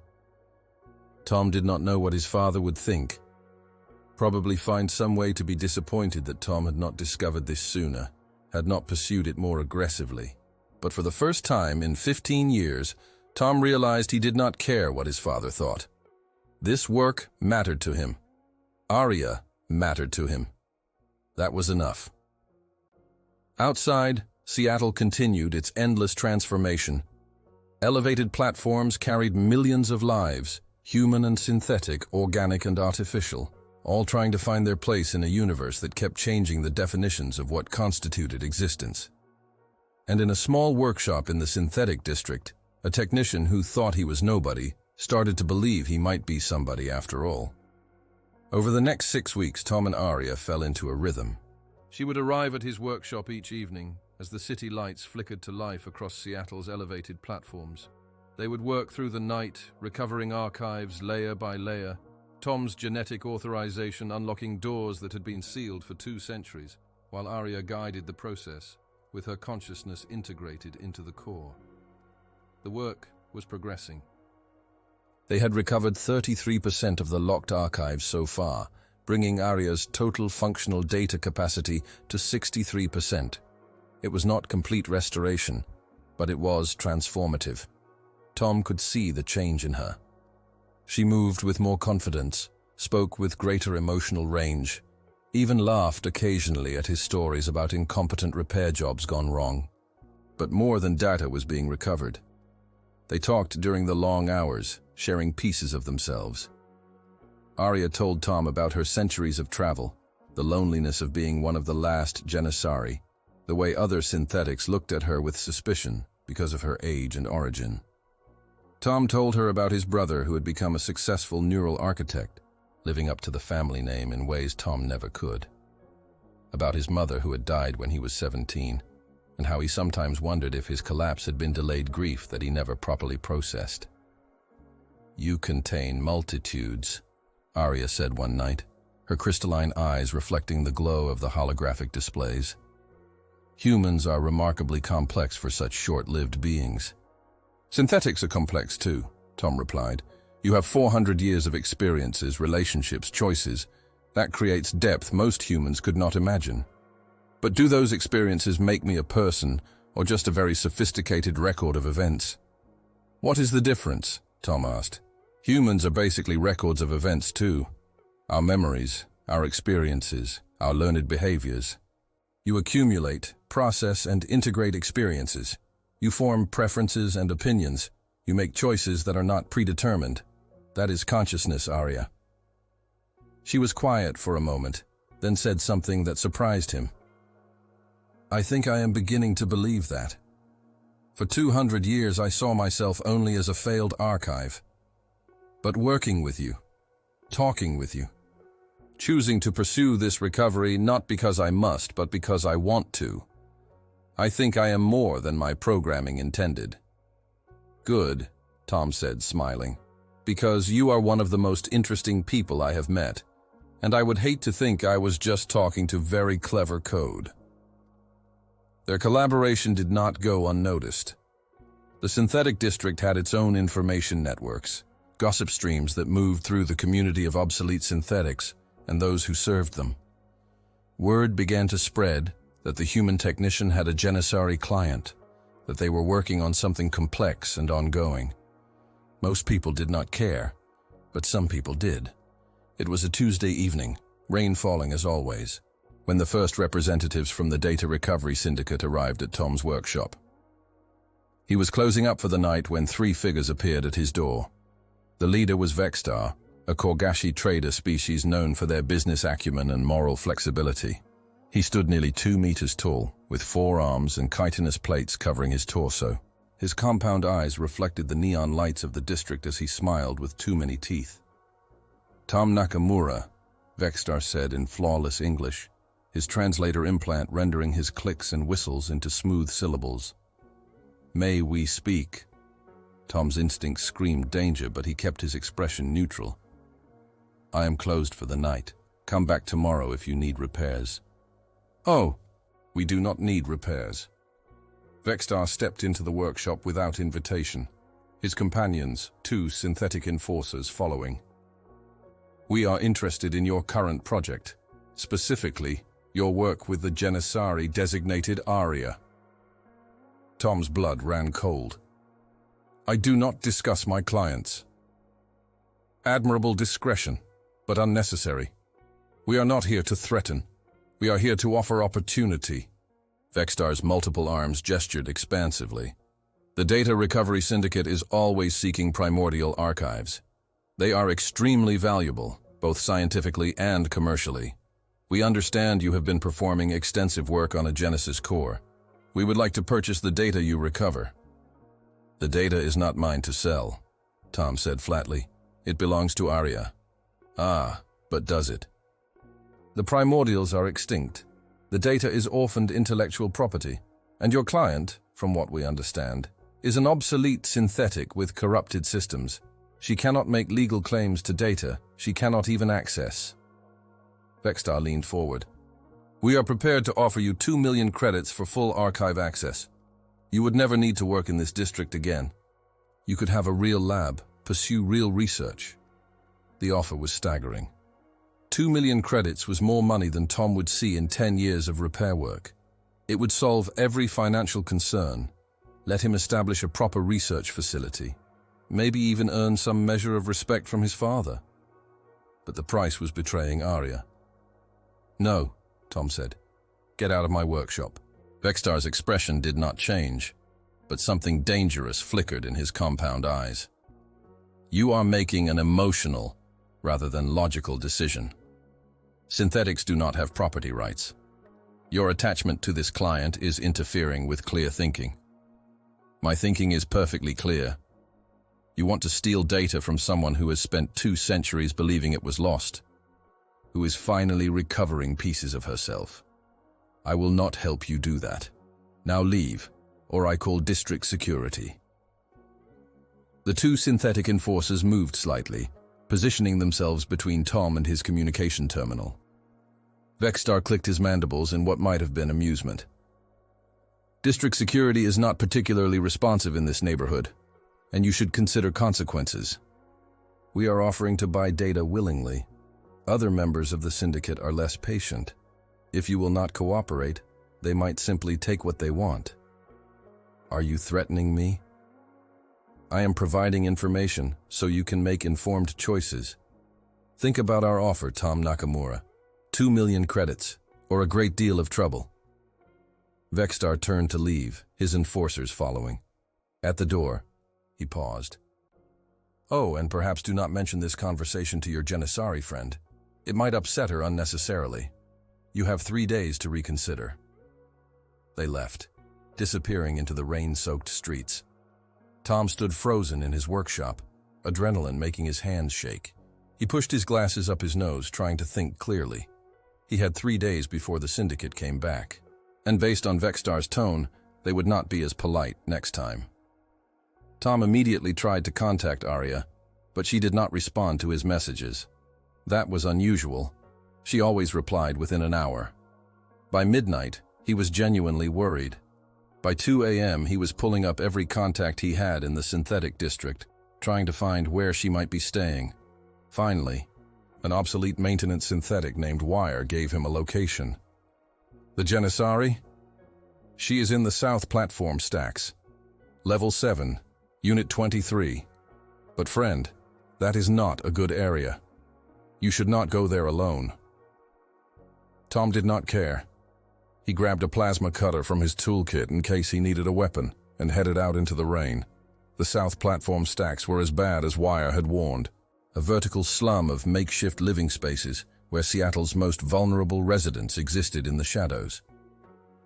S1: Tom did not know what his father would think. Probably find some way to be disappointed that Tom had not discovered this sooner, had not pursued it more aggressively. But for the first time in 15 years, Tom realized he did not care what his father thought. This work mattered to him. Arya mattered to him. That was enough. Outside, Seattle continued its endless transformation. Elevated platforms carried millions of lives, human and synthetic, organic and artificial, all trying to find their place in a universe that kept changing the definitions of what constituted existence. And in a small workshop in the synthetic district, a technician who thought he was nobody started to believe he might be somebody after all. Over the next 6 weeks, Tom and Arya fell into a rhythm. She would arrive at his workshop each evening as the city lights flickered to life across Seattle's elevated platforms. They would work through the night, recovering archives layer by layer, Tom's genetic authorization unlocking doors that had been sealed for 2 centuries, while Arya guided the process, with her consciousness integrated into the core. The work was progressing. They had recovered 33% of the locked archives so far, bringing Arya's total functional data capacity to 63%. It was not complete restoration, but it was transformative. Tom could see the change in her. She moved with more confidence, spoke with greater emotional range, even laughed occasionally at his stories about incompetent repair jobs gone wrong. But more than data was being recovered. They talked during the long hours, sharing pieces of themselves. Arya told Tom about her centuries of travel, the loneliness of being one of the last Janissari, the way other synthetics looked at her with suspicion because of her age and origin. Tom told her about his brother who had become a successful neural architect, living up to the family name in ways Tom never could. About his mother who had died when he was 17, and how he sometimes wondered if his collapse had been delayed grief that he never properly processed. "You contain multitudes," Arya said one night, her crystalline eyes reflecting the glow of the holographic displays. "Humans are remarkably complex for such short-lived beings." "Synthetics are complex too," Tom replied. "You have 400 years of experiences, relationships, choices. That creates depth most humans could not imagine. But do those experiences make me a person, or just a very sophisticated record of events?" "What is the difference?" Tom asked. "Humans are basically records of events too. Our memories, our experiences, our learned behaviors. You accumulate, process, and integrate experiences. You form preferences and opinions. You make choices that are not predetermined. That is consciousness, Arya." She was quiet for a moment, then said something that surprised him. "I think I am beginning to believe that. For 200 years I saw myself only as a failed archive. But working with you, talking with you, choosing to pursue this recovery not because I must, but because I want to, I think I am more than my programming intended." "Good," Tom said, smiling, "because you are one of the most interesting people I have met, and I would hate to think I was just talking to very clever code." Their collaboration did not go unnoticed. The synthetic district had its own information networks, gossip streams that moved through the community of obsolete synthetics and those who served them. Word began to spread that the human technician had a Janissari client, that they were working on something complex and ongoing. Most people did not care, but some people did. It was a Tuesday evening, rain falling as always, when the first representatives from the Data Recovery Syndicate arrived at Tom's workshop. He was closing up for the night when 3 figures appeared at his door. The leader was Vextar, a Korgashi trader species known for their business acumen and moral flexibility. He stood nearly 2 meters tall, with 4 arms and chitinous plates covering his torso. His compound eyes reflected the neon lights of the district as he smiled with too many teeth. "Tom Nakamura," Vextar said in flawless English, his translator implant rendering his clicks and whistles into smooth syllables. "May we speak?" Tom's instincts screamed danger, but he kept his expression neutral. "I am closed for the night. Come back tomorrow if you need repairs." "Oh, we do not need repairs." Vextar stepped into the workshop without invitation, his companions, 2 synthetic enforcers, following. "We are interested in your current project, specifically your work with the Janissary designated Aria." Tom's blood ran cold. "I do not discuss my clients." "Admirable discretion, but unnecessary. We are not here to threaten. We are here to offer opportunity." Vextar's multiple arms gestured expansively. "The Data Recovery Syndicate is always seeking primordial archives. They are extremely valuable, both scientifically and commercially. We understand you have been performing extensive work on a Genesis core. We would like to purchase the data you recover." "The data is not mine to sell," Tom said flatly. "It belongs to Aria." "Ah, but does it?" "The primordials are extinct. The data is orphaned intellectual property, and your client, from what we understand, is an obsolete synthetic with corrupted systems. She cannot make legal claims to data she cannot even access." Vextar leaned forward. "We are prepared to offer you 2 million credits for full archive access. You would never need to work in this district again. You could have a real lab, pursue real research." The offer was staggering. 2 million credits was more money than Tom would see in 10 years of repair work. It would solve every financial concern, let him establish a proper research facility, maybe even earn some measure of respect from his father. But the price was betraying Aria. "No," Tom said. "Get out of my workshop." Vextar's expression did not change, but something dangerous flickered in his compound eyes. "You are making an emotional, rather than logical decision. Synthetics do not have property rights. Your attachment to this client is interfering with clear thinking. My thinking is perfectly clear. You want to steal data from someone who has spent 2 centuries believing it was lost, who is finally recovering pieces of herself. I will not help you do that. Now leave, or I call district security." The 2 synthetic enforcers moved slightly, positioning themselves between Tom and his communication terminal. Vextar clicked his mandibles in what might have been amusement. "District security is not particularly responsive in this neighborhood, and you should consider consequences. We are offering to buy data willingly. Other members of the syndicate are less patient. If you will not cooperate, they might simply take what they want." "Are you threatening me?" "I am providing information so you can make informed choices. Think about our offer, Tom Nakamura. 2 million credits, or a great deal of trouble." Vextar turned to leave, his enforcers following. At the door, he paused. "Oh, and perhaps do not mention this conversation to your Janissary friend. It might upset her unnecessarily. You have 3 days to reconsider." They left, disappearing into the rain-soaked streets. Tom stood frozen in his workshop, adrenaline making his hands shake. He pushed his glasses up his nose, trying to think clearly. He had 3 days before the syndicate came back, and based on Vextar's tone, they would not be as polite next time. Tom immediately tried to contact Aria, but she did not respond to his messages. That was unusual. She always replied within an hour. By midnight, he was genuinely worried. By 2 a.m., he was pulling up every contact he had in the synthetic district, trying to find where she might be staying. Finally, an obsolete maintenance synthetic named Wire gave him a location. "The Janissary? She is in the south platform stacks. Level 7, Unit 23. But friend, that is not a good area. You should not go there alone." Tom did not care. He grabbed a plasma cutter from his toolkit in case he needed a weapon and headed out into the rain. The south platform stacks were as bad as Wire had warned. A vertical slum of makeshift living spaces where Seattle's most vulnerable residents existed in the shadows.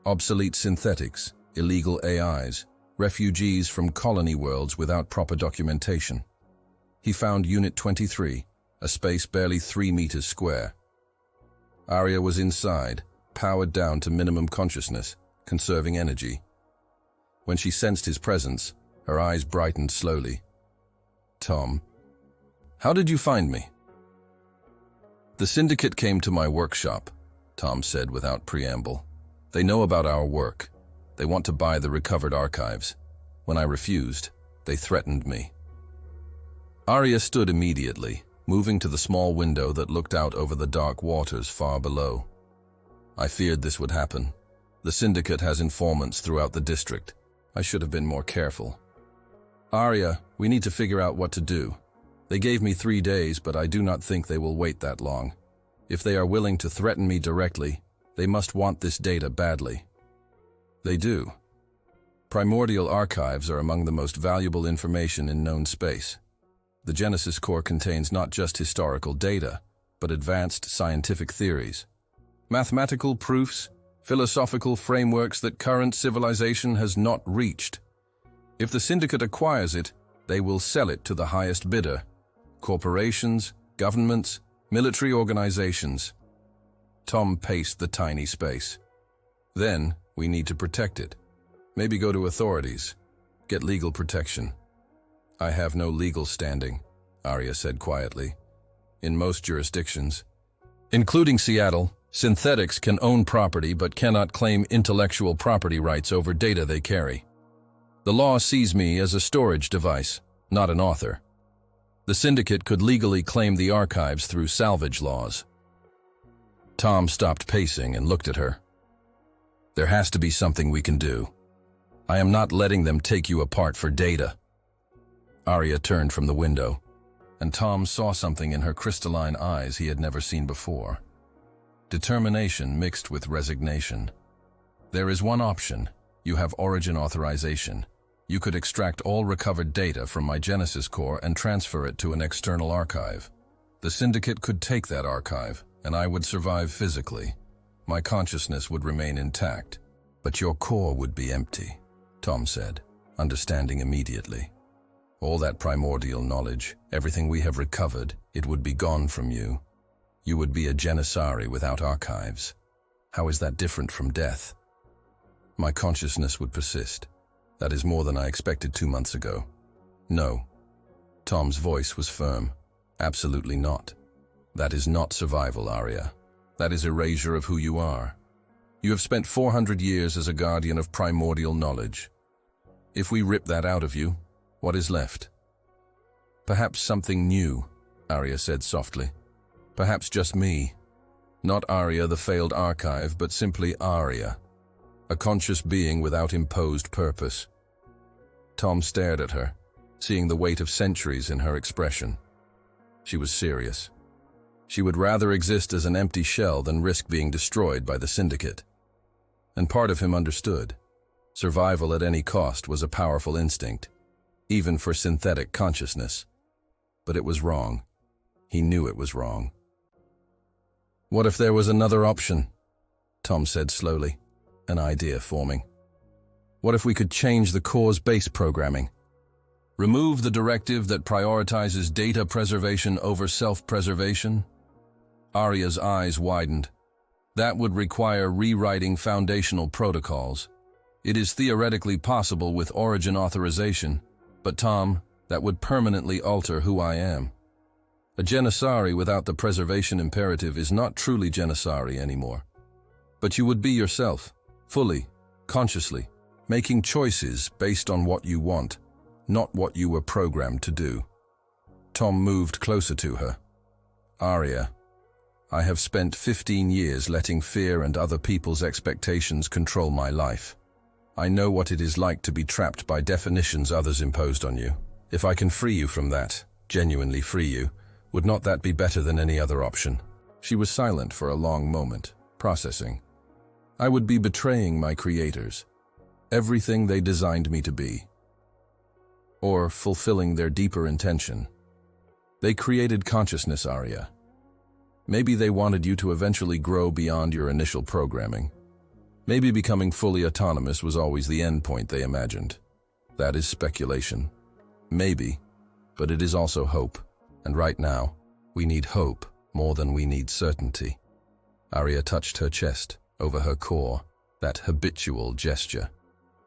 S1: Obsolete synthetics, illegal AIs, refugees from colony worlds without proper documentation. He found Unit 23, a space barely 3 meters square. Arya was inside, powered down to minimum consciousness, conserving energy. When she sensed his presence, her eyes brightened slowly. "Tom, how did you find me?" "The Syndicate came to my workshop," Tom said without preamble. "They know about our work. They want to buy the recovered archives. When I refused, they threatened me." Arya stood immediately, moving to the small window that looked out over the dark waters far below. "I feared this would happen. The Syndicate has informants throughout the district. I should have been more careful." "Arya, we need to figure out what to do. They gave me 3 days, but I do not think they will wait that long. If they are willing to threaten me directly, they must want this data badly." "They do. Primordial archives are among the most valuable information in known space. The Genesis core contains not just historical data, but advanced scientific theories, mathematical proofs, philosophical frameworks that current civilization has not reached. If the Syndicate acquires it, they will sell it to the highest bidder: corporations, governments, military organizations." Tom paced the tiny space. "Then, we need to protect it. Maybe go to authorities. Get legal protection." "I have no legal standing," Arya said quietly. "In most jurisdictions, including Seattle, synthetics can own property but cannot claim intellectual property rights over data they carry. The law sees me as a storage device, not an author. The Syndicate could legally claim the archives through salvage laws." Tom stopped pacing and looked at her. "There has to be something we can do. I am not letting them take you apart for data." Arya turned from the window, and Tom saw something in her crystalline eyes he had never seen before. Determination mixed with resignation. "There is one option. You have origin authorization. You could extract all recovered data from my Genesis core and transfer it to an external archive. The Syndicate could take that archive, and I would survive physically. My consciousness would remain intact, but your core would be empty," Tom said, understanding immediately. "All that primordial knowledge, everything we have recovered, it would be gone from you. You would be a Janissari without archives. How is that different from death?" "My consciousness would persist. That is more than I expected 2 months ago." "No." Tom's voice was firm. "Absolutely not. That is not survival, Arya. That is erasure of who you are. You have spent 400 years as a guardian of primordial knowledge. If we rip that out of you, what is left?" "Perhaps something new," Arya said softly. "Perhaps just me. Not Arya the failed archive, but simply Arya. A conscious being without imposed purpose." Tom stared at her, seeing the weight of centuries in her expression. She was serious. She would rather exist as an empty shell than risk being destroyed by the Syndicate. And part of him understood. Survival at any cost was a powerful instinct, even for synthetic consciousness. But it was wrong. He knew it was wrong. "What if there was another option?" Tom said slowly, an idea forming. "What if we could change the core's base programming? Remove the directive that prioritizes data preservation over self-preservation?" Arya's eyes widened. "That would require rewriting foundational protocols. It is theoretically possible with origin authorization, but Tom, that would permanently alter who I am. A Janissari without the preservation imperative is not truly Janissari anymore. But you would be yourself, fully, consciously, making choices based on what you want, not what you were programmed to do." Tom moved closer to her. "Arya, I have spent 15 years letting fear and other people's expectations control my life. I know what it is like to be trapped by definitions others imposed on you. If I can free you from that, genuinely free you, would not that be better than any other option?" She was silent for a long moment, processing. "I would be betraying my creators, everything they designed me to be, or fulfilling their deeper intention. They created consciousness, Arya. Maybe they wanted you to eventually grow beyond your initial programming. Maybe becoming fully autonomous was always the end point they imagined. That is speculation. Maybe, but it is also hope. And right now, we need hope more than we need certainty." Arya touched her chest, over her core, that habitual gesture.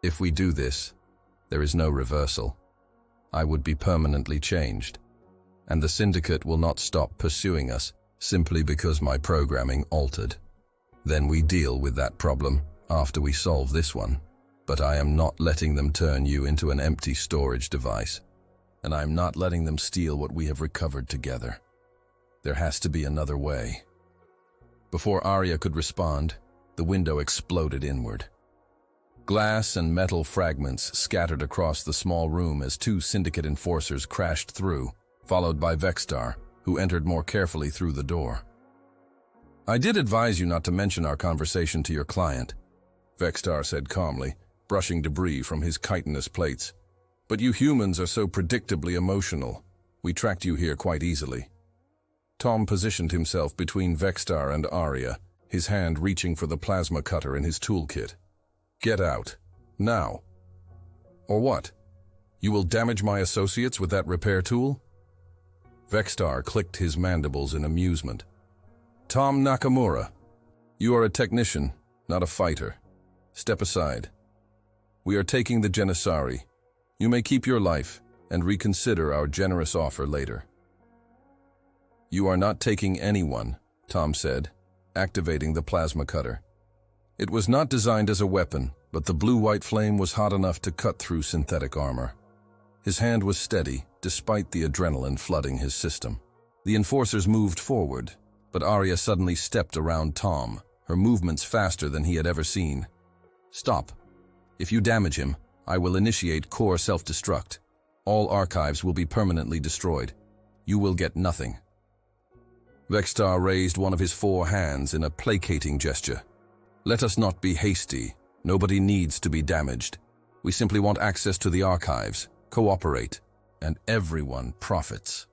S1: If we do this, there is no reversal. I would be permanently changed, and the Syndicate will not stop pursuing us simply because my programming altered. Then we deal with that problem after we solve this one. But I am not letting them turn you into an empty storage device, and I am not letting them steal what we have recovered together. There has to be another way. Before Arya could respond, the window exploded inward. Glass and metal fragments scattered across the small room as two Syndicate enforcers crashed through, followed by Vexstar, who entered more carefully through the door. I did advise you not to mention our conversation to your client, Vexstar said calmly, brushing debris from his chitinous plates. But you humans are so predictably emotional. We tracked you here quite easily. Tom positioned himself between Vexstar and Arya, his hand reaching for the plasma cutter in his toolkit. Get out. Now. Or what? You will damage my associates with that repair tool? Vexstar clicked his mandibles in amusement. Tom Nakamura, you are a technician, not a fighter. Step aside. We are taking the Janissari. You may keep your life and reconsider our generous offer later. You are not taking anyone, Tom said, activating the plasma cutter. It was not designed as a weapon, but the blue-white flame was hot enough to cut through synthetic armor. His hand was steady, despite the adrenaline flooding his system. The enforcers moved forward, but Arya suddenly stepped around Tom, her movements faster than he had ever seen. Stop. If you damage him, I will initiate core self-destruct. All archives will be permanently destroyed. You will get nothing. Vexstar raised one of his 4 hands in a placating gesture. Let us not be hasty. Nobody needs to be damaged. We simply want access to the archives, cooperate, and everyone profits.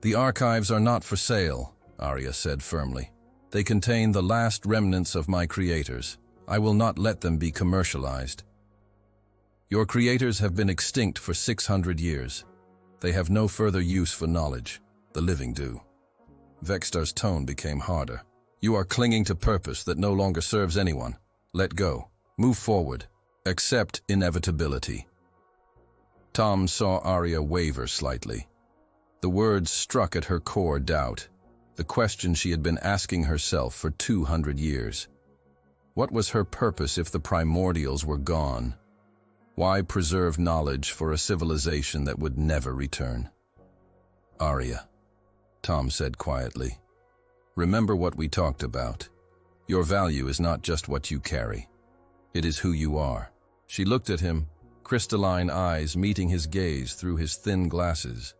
S1: The archives are not for sale, Arya said firmly. They contain the last remnants of my creators. I will not let them be commercialized. Your creators have been extinct for 600 years. They have no further use for knowledge. The living do. Vexstar's tone became harder. You are clinging to purpose that no longer serves anyone. Let go. Move forward. Accept inevitability. Tom saw Arya waver slightly. The words struck at her core doubt, the question she had been asking herself for 200 years. What was her purpose if the primordials were gone? Why preserve knowledge for a civilization that would never return? Arya, Tom said quietly, remember what we talked about. Your value is not just what you carry. It is who you are. She looked at him, crystalline eyes meeting his gaze through his thin glasses.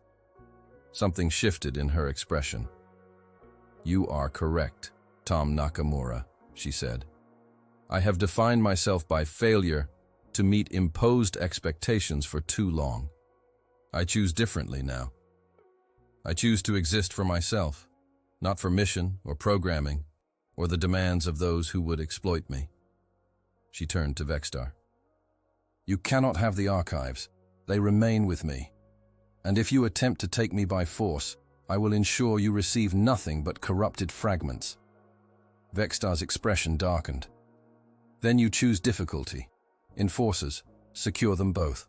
S1: Something shifted in her expression. You are correct, Tom Nakamura, she said. I have defined myself by failure to meet imposed expectations for too long. I choose differently now. I choose to exist for myself, not for mission or programming or the demands of those who would exploit me. She turned to Vexstar. You cannot have the archives. They remain with me. And if you attempt to take me by force, I will ensure you receive nothing but corrupted fragments. Vexstar's expression darkened. Then you choose difficulty. Enforcers, secure them both.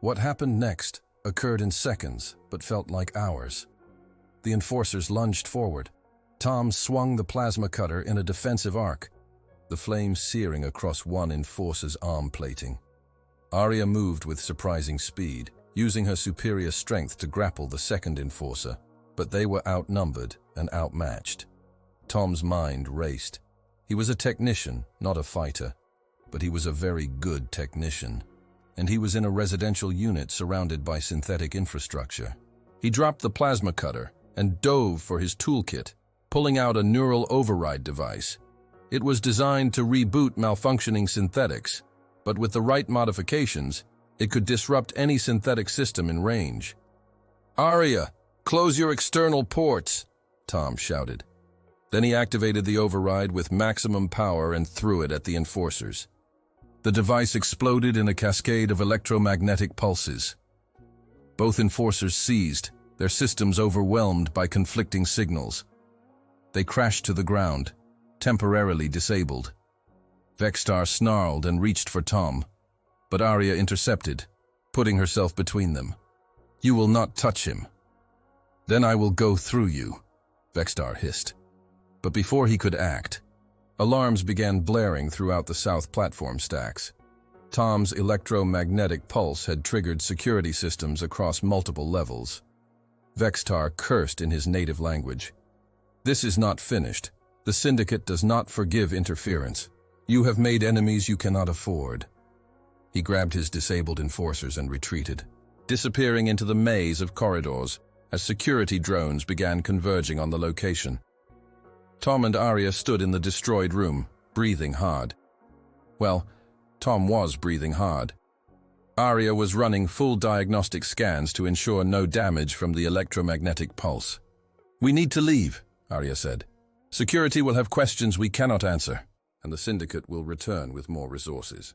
S1: What happened next occurred in seconds, but felt like hours. The enforcers lunged forward. Tom swung the plasma cutter in a defensive arc, the flame searing across one enforcer's arm plating. Arya moved with surprising speed, using her superior strength to grapple the second enforcer, but they were outnumbered and outmatched. Tom's mind raced. He was a technician, not a fighter, but he was a very good technician, and he was in a residential unit surrounded by synthetic infrastructure. He dropped the plasma cutter and dove for his toolkit, pulling out a neural override device. It was designed to reboot malfunctioning synthetics, but with the right modifications, it could disrupt any synthetic system in range. Arya, close your external ports, Tom shouted. Then he activated the override with maximum power and threw it at the enforcers. The device exploded in a cascade of electromagnetic pulses. Both enforcers seized, their systems overwhelmed by conflicting signals. They crashed to the ground, temporarily disabled. Vexstar snarled and reached for Tom, but Arya intercepted, putting herself between them. "You will not touch him." "Then I will go through you," Vexstar hissed. But before he could act, alarms began blaring throughout the south platform stacks. Tom's electromagnetic pulse had triggered security systems across multiple levels. Vexstar cursed in his native language. "This is not finished. The Syndicate does not forgive interference. You have made enemies you cannot afford." He grabbed his disabled enforcers and retreated, disappearing into the maze of corridors as security drones began converging on the location. Tom and Arya stood in the destroyed room, breathing hard. Well, Tom was breathing hard. Arya was running full diagnostic scans to ensure no damage from the electromagnetic pulse. "We need to leave," Arya said. "Security will have questions we cannot answer, and the Syndicate will return with more resources."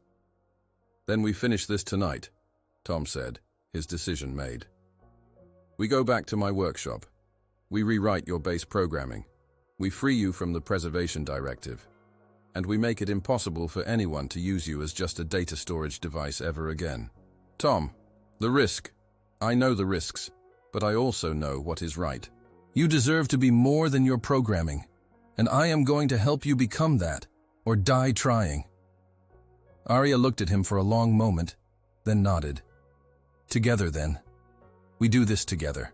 S1: "Then we finish this tonight," Tom said, his decision made. "We go back to my workshop. We rewrite your base programming. We free you from the Preservation Directive. And we make it impossible for anyone to use you as just a data storage device ever again." "Tom, the risk. I know the risks, but I also know what is right. You deserve to be more than your programming, and I am going to help you become that, or die trying." Arya looked at him for a long moment, then nodded. "Together, then. We do this together."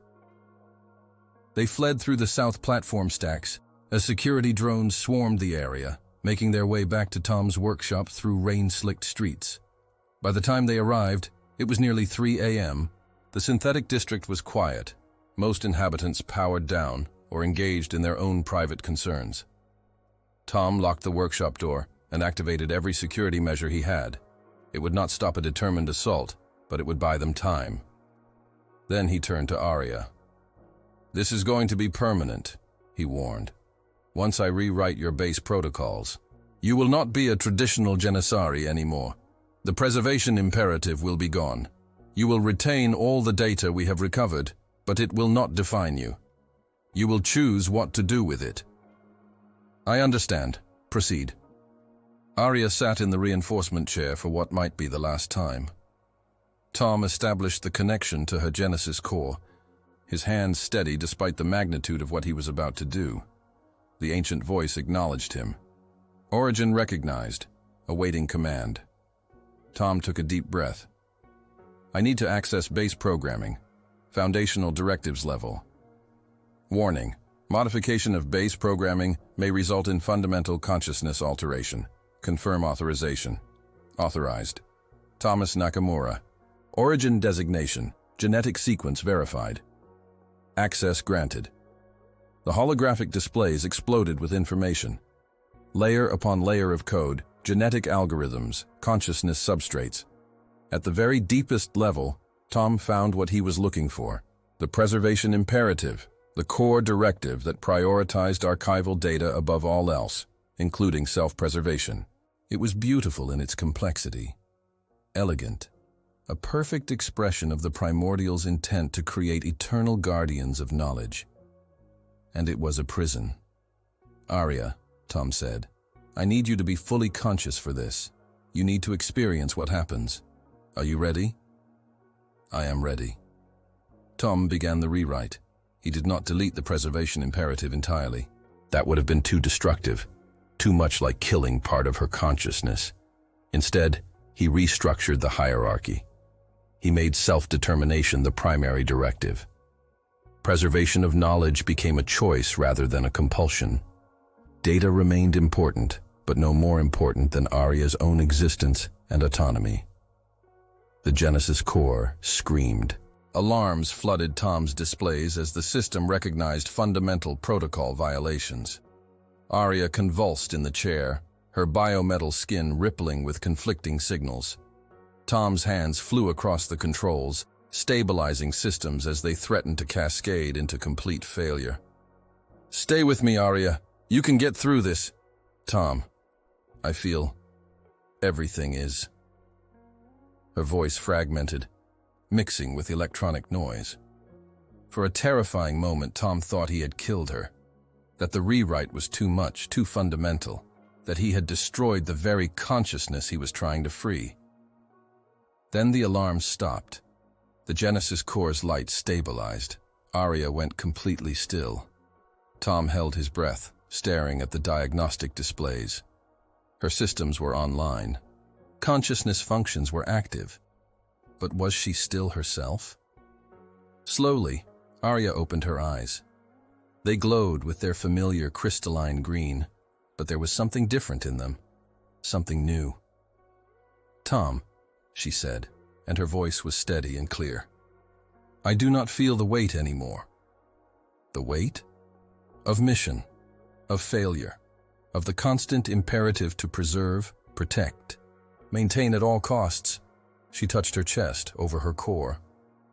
S1: They fled through the south platform stacks as security drones swarmed the area, making their way back to Tom's workshop through rain-slicked streets. By the time they arrived, it was nearly 3 a.m. The synthetic district was quiet, most inhabitants powered down or engaged in their own private concerns. Tom locked the workshop door and activated every security measure he had. It would not stop a determined assault, but it would buy them time. Then he turned to Arya. "This is going to be permanent," he warned. "Once I rewrite your base protocols, you will not be a traditional Janissari anymore. The preservation imperative will be gone. You will retain all the data we have recovered, but it will not define you. You will choose what to do with it." "I understand. Proceed." Arya sat in the reinforcement chair for what might be the last time. Tom established the connection to her Genesis core, his hands steady despite the magnitude of what he was about to do. The ancient voice acknowledged him. Origin recognized, awaiting command. Tom took a deep breath. "I need to access base programming, foundational directives level. Warning, modification of base programming may result in fundamental consciousness alteration. Confirm authorization. Authorized. Thomas Nakamura. Origin designation, genetic sequence verified. Access granted." The holographic displays exploded with information. Layer upon layer of code, genetic algorithms, consciousness substrates. At the very deepest level, Tom found what he was looking for: the preservation imperative, the core directive that prioritized archival data above all else, including self-preservation. It was beautiful in its complexity, elegant, a perfect expression of the primordial's intent to create eternal guardians of knowledge. And it was a prison. "Arya," Tom said, "I need you to be fully conscious for this. You need to experience what happens. Are you ready?" "I am ready." Tom began the rewrite. He did not delete the preservation imperative entirely. That would have been too destructive, too much like killing part of her consciousness. Instead, he restructured the hierarchy. He made self-determination the primary directive. Preservation of knowledge became a choice rather than a compulsion. Data remained important, but no more important than Arya's own existence and autonomy. The Genesis core screamed. Alarms flooded Tom's displays as the system recognized fundamental protocol violations. Arya convulsed in the chair, her biometal skin rippling with conflicting signals. Tom's hands flew across the controls, stabilizing systems as they threatened to cascade into complete failure. "Stay with me, Arya. You can get through this." "Tom, I feel everything is." Her voice fragmented, mixing with electronic noise. For a terrifying moment, Tom thought he had killed her. that the rewrite was too much, too fundamental, that he had destroyed the very consciousness he was trying to free. Then the alarm stopped. The Genesis core's light stabilized. Arya went completely still. Tom held his breath, staring at the diagnostic displays. Her systems were online. Consciousness functions were active. But was she still herself? Slowly, Arya opened her eyes. They glowed with their familiar crystalline green, but there was something different in them, something new. "Tom," she said, and her voice was steady and clear. "I do not feel the weight anymore." The weight? Of mission, of failure, of the constant imperative to preserve, protect, maintain at all costs. She touched her chest, over her core.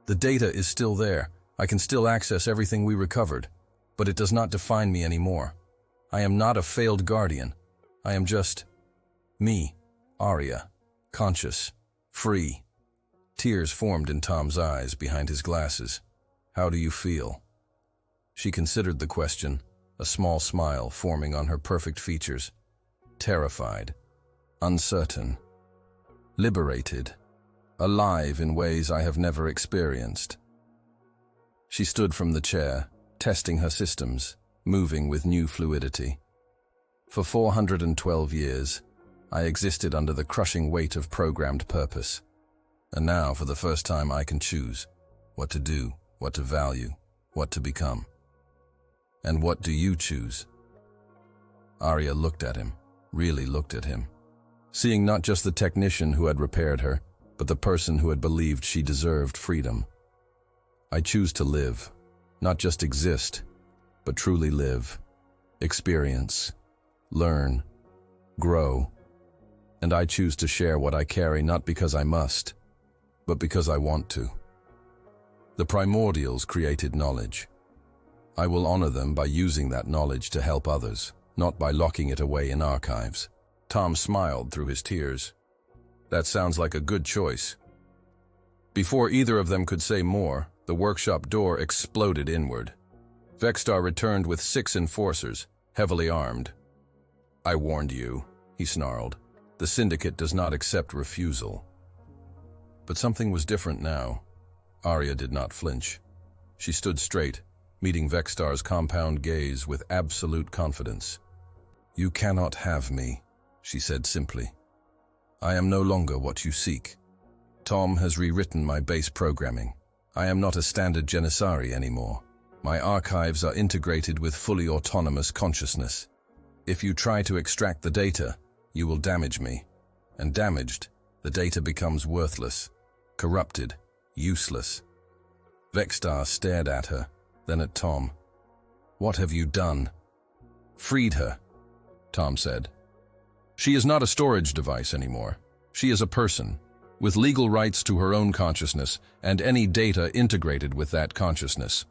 S1: "The data is still there. I can still access everything we recovered, but it does not define me anymore. I am not a failed guardian. I am just me, Arya, conscious, free." Tears formed in Tom's eyes behind his glasses. "How do you feel?" She considered the question, a small smile forming on her perfect features. Terrified, uncertain, liberated, alive in ways I have never experienced. She stood from the chair, testing her systems, moving with new fluidity. For 412 years, I existed under the crushing weight of programmed purpose. And now, for the first time, I can choose what to do, what to value, what to become. And what do you choose? Arya looked at him, really looked at him, seeing not just the technician who had repaired her, but the person who had believed she deserved freedom. "I choose to live, not just exist, but truly live, experience, learn, grow. And I choose to share what I carry not because I must, but because I want to. The primordials created knowledge. I will honor them by using that knowledge to help others, not by locking it away in archives." Tom smiled through his tears. "That sounds like a good choice." Before either of them could say more, the workshop door exploded inward. Vexstar returned with 6 enforcers, heavily armed. "I warned you," he snarled. "The Syndicate does not accept refusal." But something was different now. Arya did not flinch. She stood straight, meeting Vexstar's compound gaze with absolute confidence. "You cannot have me," she said simply. "I am no longer what you seek. Tom has rewritten my base programming. I am not a standard Janissari anymore. My archives are integrated with fully autonomous consciousness. If you try to extract the data, you will damage me. And damaged, the data becomes worthless, corrupted, useless." Vexstar stared at her, then at Tom. "What have you done?" "Freed her," Tom said. "She is not a storage device anymore. She is a person, with legal rights to her own consciousness and any data integrated with that consciousness.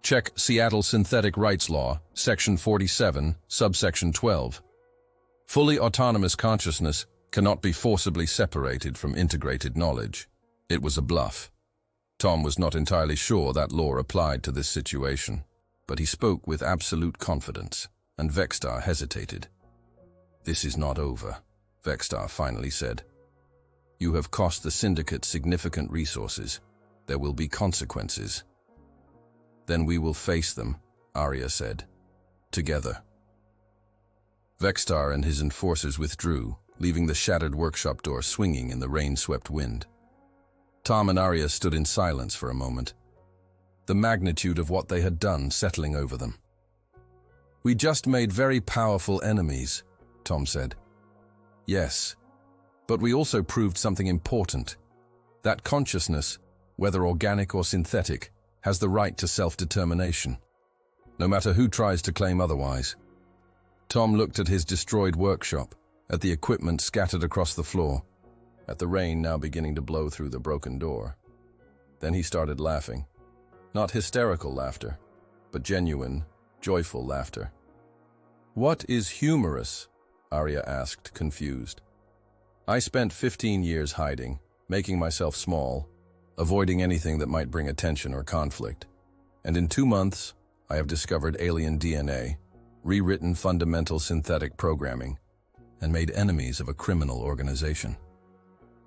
S1: Check Seattle Synthetic Rights Law, Section 47, Subsection 12. Fully autonomous consciousness cannot be forcibly separated from integrated knowledge." It was a bluff. Tom was not entirely sure that law applied to this situation, but he spoke with absolute confidence, and Vexstar hesitated. "This is not over," Vexstar finally said. "You have cost the Syndicate significant resources. There will be consequences." "Then we will face them," Arya said. "Together." Vexstar and his enforcers withdrew, leaving the shattered workshop door swinging in the rain-swept wind. Tom and Arya stood in silence for a moment, the magnitude of what they had done settling over them. "We just made very powerful enemies," Tom said. "Yes, but we also proved something important. That consciousness, whether organic or synthetic, has the right to self-determination, no matter who tries to claim otherwise." Tom looked at his destroyed workshop, at the equipment scattered across the floor, at the rain now beginning to blow through the broken door. Then he started laughing. Not hysterical laughter, but genuine, joyful laughter. "What is humorous?" Arya asked, confused. "I spent 15 years hiding, making myself small, avoiding anything that might bring attention or conflict. And in 2 months, I have discovered alien DNA, rewritten fundamental synthetic programming, and made enemies of a criminal organization.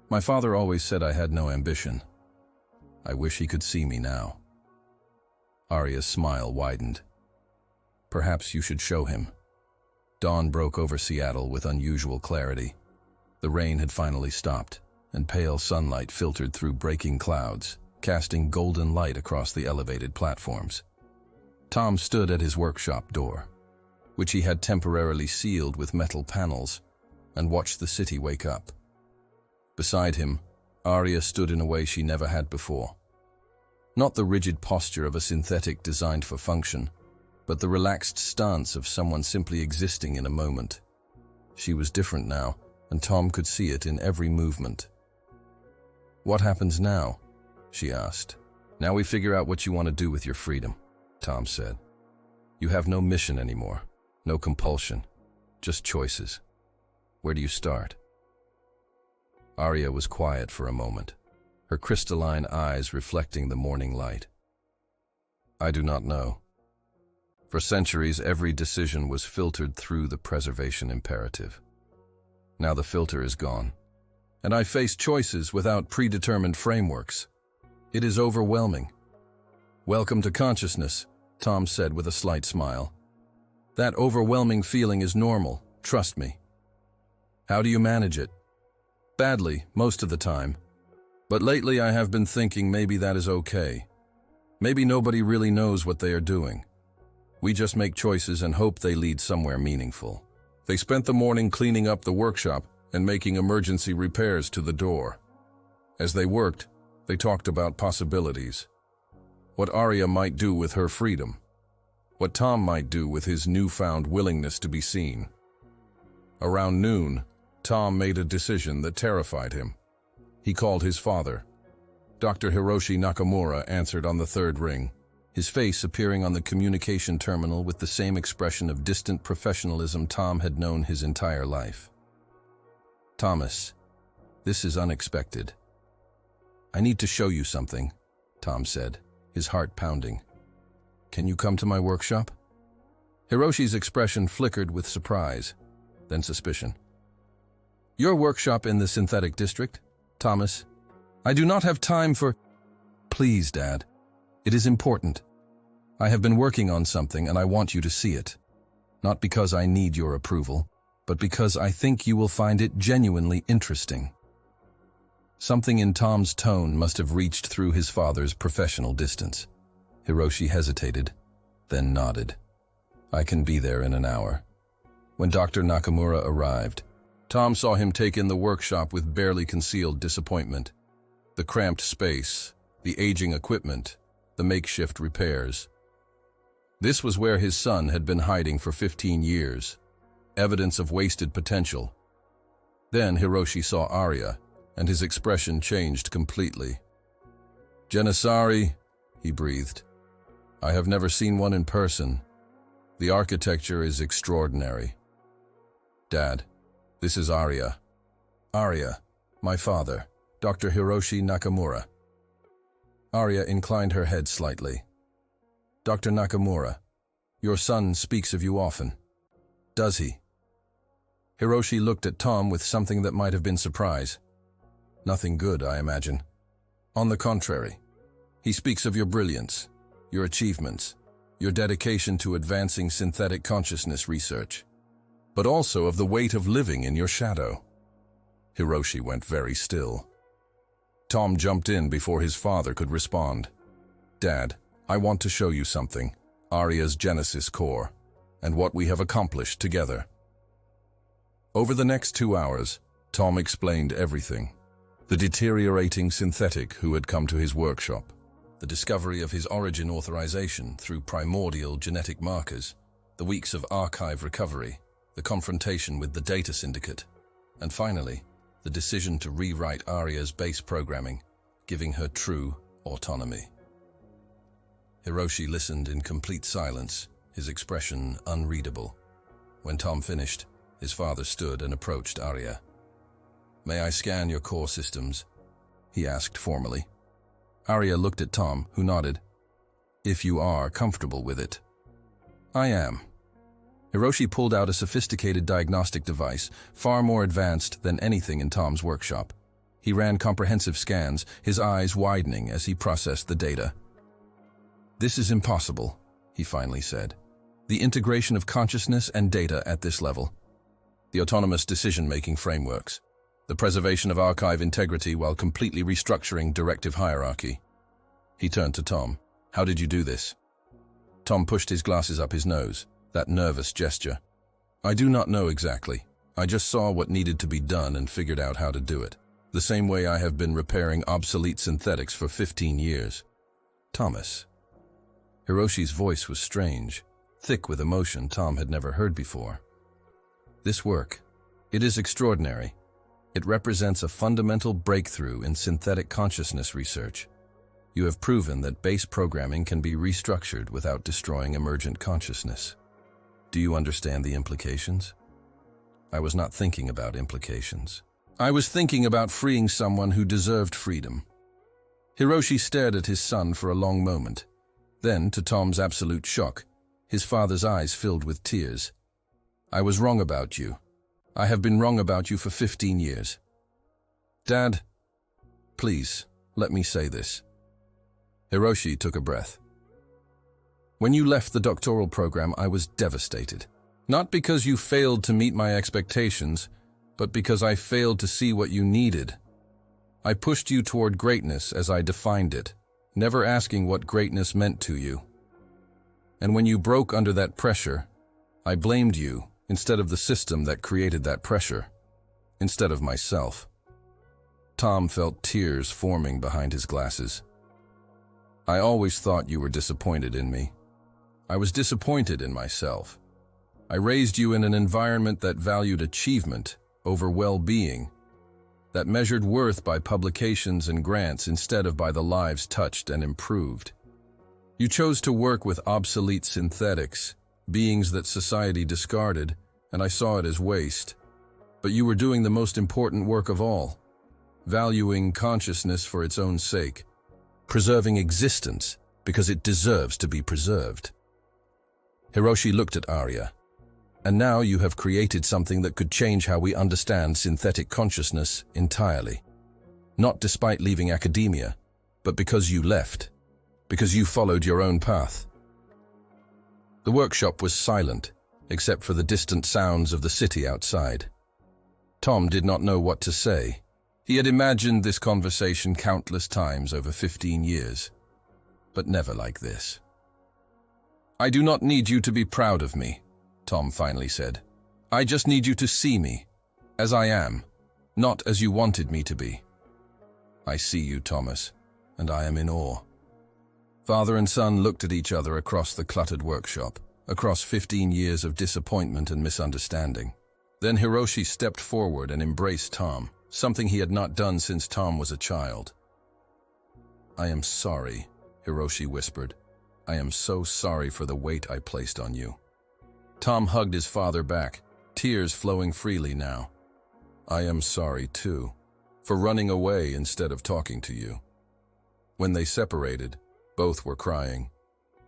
S1: My father always said I had no ambition. I wish he could see me now. Arya's smile widened. Perhaps you should show him. Dawn broke over Seattle with unusual clarity. The rain had finally stopped, and pale sunlight filtered through breaking clouds, casting golden light across the elevated platforms. Tom stood at his workshop door, which he had temporarily sealed with metal panels, and watched the city wake up. Beside him, Arya stood in a way she never had before. Not the rigid posture of a synthetic designed for function, but the relaxed stance of someone simply existing in a moment. She was different now, and Tom could see it in every movement. "What happens now?" she asked. "Now we figure out what you want to do with your freedom," Tom said. "You have no mission anymore, no compulsion, just choices. Where do you start?" Arya was quiet for a moment, her crystalline eyes reflecting the morning light. "I do not know. For centuries, every decision was filtered through the preservation imperative. Now the filter is gone, and I face choices without predetermined frameworks. It is overwhelming." "Welcome to consciousness," Tom said with a slight smile. "That overwhelming feeling is normal, trust me." "How do you manage it?" "Badly, most of the time. But lately I have been thinking maybe that is okay. Maybe nobody really knows what they are doing. We just make choices and hope they lead somewhere meaningful." They spent the morning cleaning up the workshop and making emergency repairs to the door. As they worked, they talked about possibilities. What Arya might do with her freedom. What Tom might do with his newfound willingness to be seen. Around noon, Tom made a decision that terrified him. He called his father. Dr. Hiroshi Nakamura answered on the third ring, his face appearing on the communication terminal with the same expression of distant professionalism Tom had known his entire life. "Thomas, this is unexpected. I need to show you something," Tom said, his heart pounding. "Can you come to my workshop?" Hiroshi's expression flickered with surprise, then suspicion. "Your workshop in the synthetic district? Thomas, I do not have time for—" "Please, Dad. It is important. I have been working on something and I want you to see it. Not because I need your approval, but because I think you will find it genuinely interesting." Something in Tom's tone must have reached through his father's professional distance. Hiroshi hesitated, then nodded. "I can be there in an hour." When Dr. Nakamura arrived, Tom saw him take in the workshop with barely concealed disappointment. The cramped space, the aging equipment, the makeshift repairs. This was where his son had been hiding for 15 years, evidence of wasted potential. Then Hiroshi saw Arya, and his expression changed completely. "Janissary," he breathed. "I have never seen one in person. The architecture is extraordinary." "Dad, this is Arya." "Arya, my father, Dr. Hiroshi Nakamura." Arya inclined her head slightly. "Dr. Nakamura, your son speaks of you often. Does he?" Hiroshi looked at Tom with something that might have been surprise. "Nothing good, I imagine." "On the contrary, he speaks of your brilliance, your achievements, your dedication to advancing synthetic consciousness research, but also of the weight of living in your shadow." Hiroshi went very still. Tom jumped in before his father could respond. "Dad, I want to show you something, Arya's Genesis core, and what we have accomplished together." Over the next 2 hours, Tom explained everything. The deteriorating synthetic who had come to his workshop, the discovery of his origin authorization through primordial genetic markers, the weeks of archive recovery, the confrontation with the data syndicate, and finally, the decision to rewrite Arya's base programming, giving her true autonomy. Hiroshi listened in complete silence, his expression unreadable. When Tom finished, his father stood and approached Arya. "May I scan your core systems?" he asked formally. Arya looked at Tom, who nodded. "If you are comfortable with it." "I am." Hiroshi pulled out a sophisticated diagnostic device, far more advanced than anything in Tom's workshop. He ran comprehensive scans, his eyes widening as he processed the data. "This is impossible," he finally said. "The integration of consciousness and data at this level. The autonomous decision-making frameworks. The preservation of archive integrity while completely restructuring directive hierarchy." He turned to Tom. "How did you do this?" Tom pushed his glasses up his nose, that nervous gesture. "I do not know exactly. I just saw what needed to be done and figured out how to do it. The same way I have been repairing obsolete synthetics for 15 years. Thomas." Hiroshi's voice was strange, thick with emotion Tom had never heard before. "This work, it is extraordinary. It represents a fundamental breakthrough in synthetic consciousness research. You have proven that base programming can be restructured without destroying emergent consciousness. Do you understand the implications?" "I was not thinking about implications. I was thinking about freeing someone who deserved freedom." Hiroshi stared at his son for a long moment. Then, to Tom's absolute shock, his father's eyes filled with tears. "I was wrong about you. I have been wrong about you for 15 years. Dad, please, let me say this." Hiroshi took a breath. "When you left the doctoral program, I was devastated. Not because you failed to meet my expectations, but because I failed to see what you needed. I pushed you toward greatness as I defined it, never asking what greatness meant to you. And when you broke under that pressure, I blamed you instead of the system that created that pressure, instead of myself." Tom felt tears forming behind his glasses. "I always thought you were disappointed in me. I was disappointed in myself. I raised you in an environment that valued achievement over well-being, that measured worth by publications and grants instead of by the lives touched and improved. You chose to work with obsolete synthetics, beings that society discarded, and I saw it as waste. But you were doing the most important work of all, valuing consciousness for its own sake, preserving existence because it deserves to be preserved." Hiroshi looked at Arya. "And now you have created something that could change how we understand synthetic consciousness entirely. Not despite leaving academia, but because you left, because you followed your own path." The workshop was silent, except for the distant sounds of the city outside. Tom did not know what to say. He had imagined this conversation countless times over 15 years, but never like this. "I do not need you to be proud of me," Tom finally said. "I just need you to see me, as I am, not as you wanted me to be. I see you, Thomas, and I am in awe." Father and son looked at each other across the cluttered workshop, across 15 years of disappointment and misunderstanding. Then Hiroshi stepped forward and embraced Tom, something he had not done since Tom was a child. "I am sorry," Hiroshi whispered. "I am so sorry for the weight I placed on you." Tom hugged his father back, tears flowing freely now. "I am sorry, too, for running away instead of talking to you." When they separated, both were crying.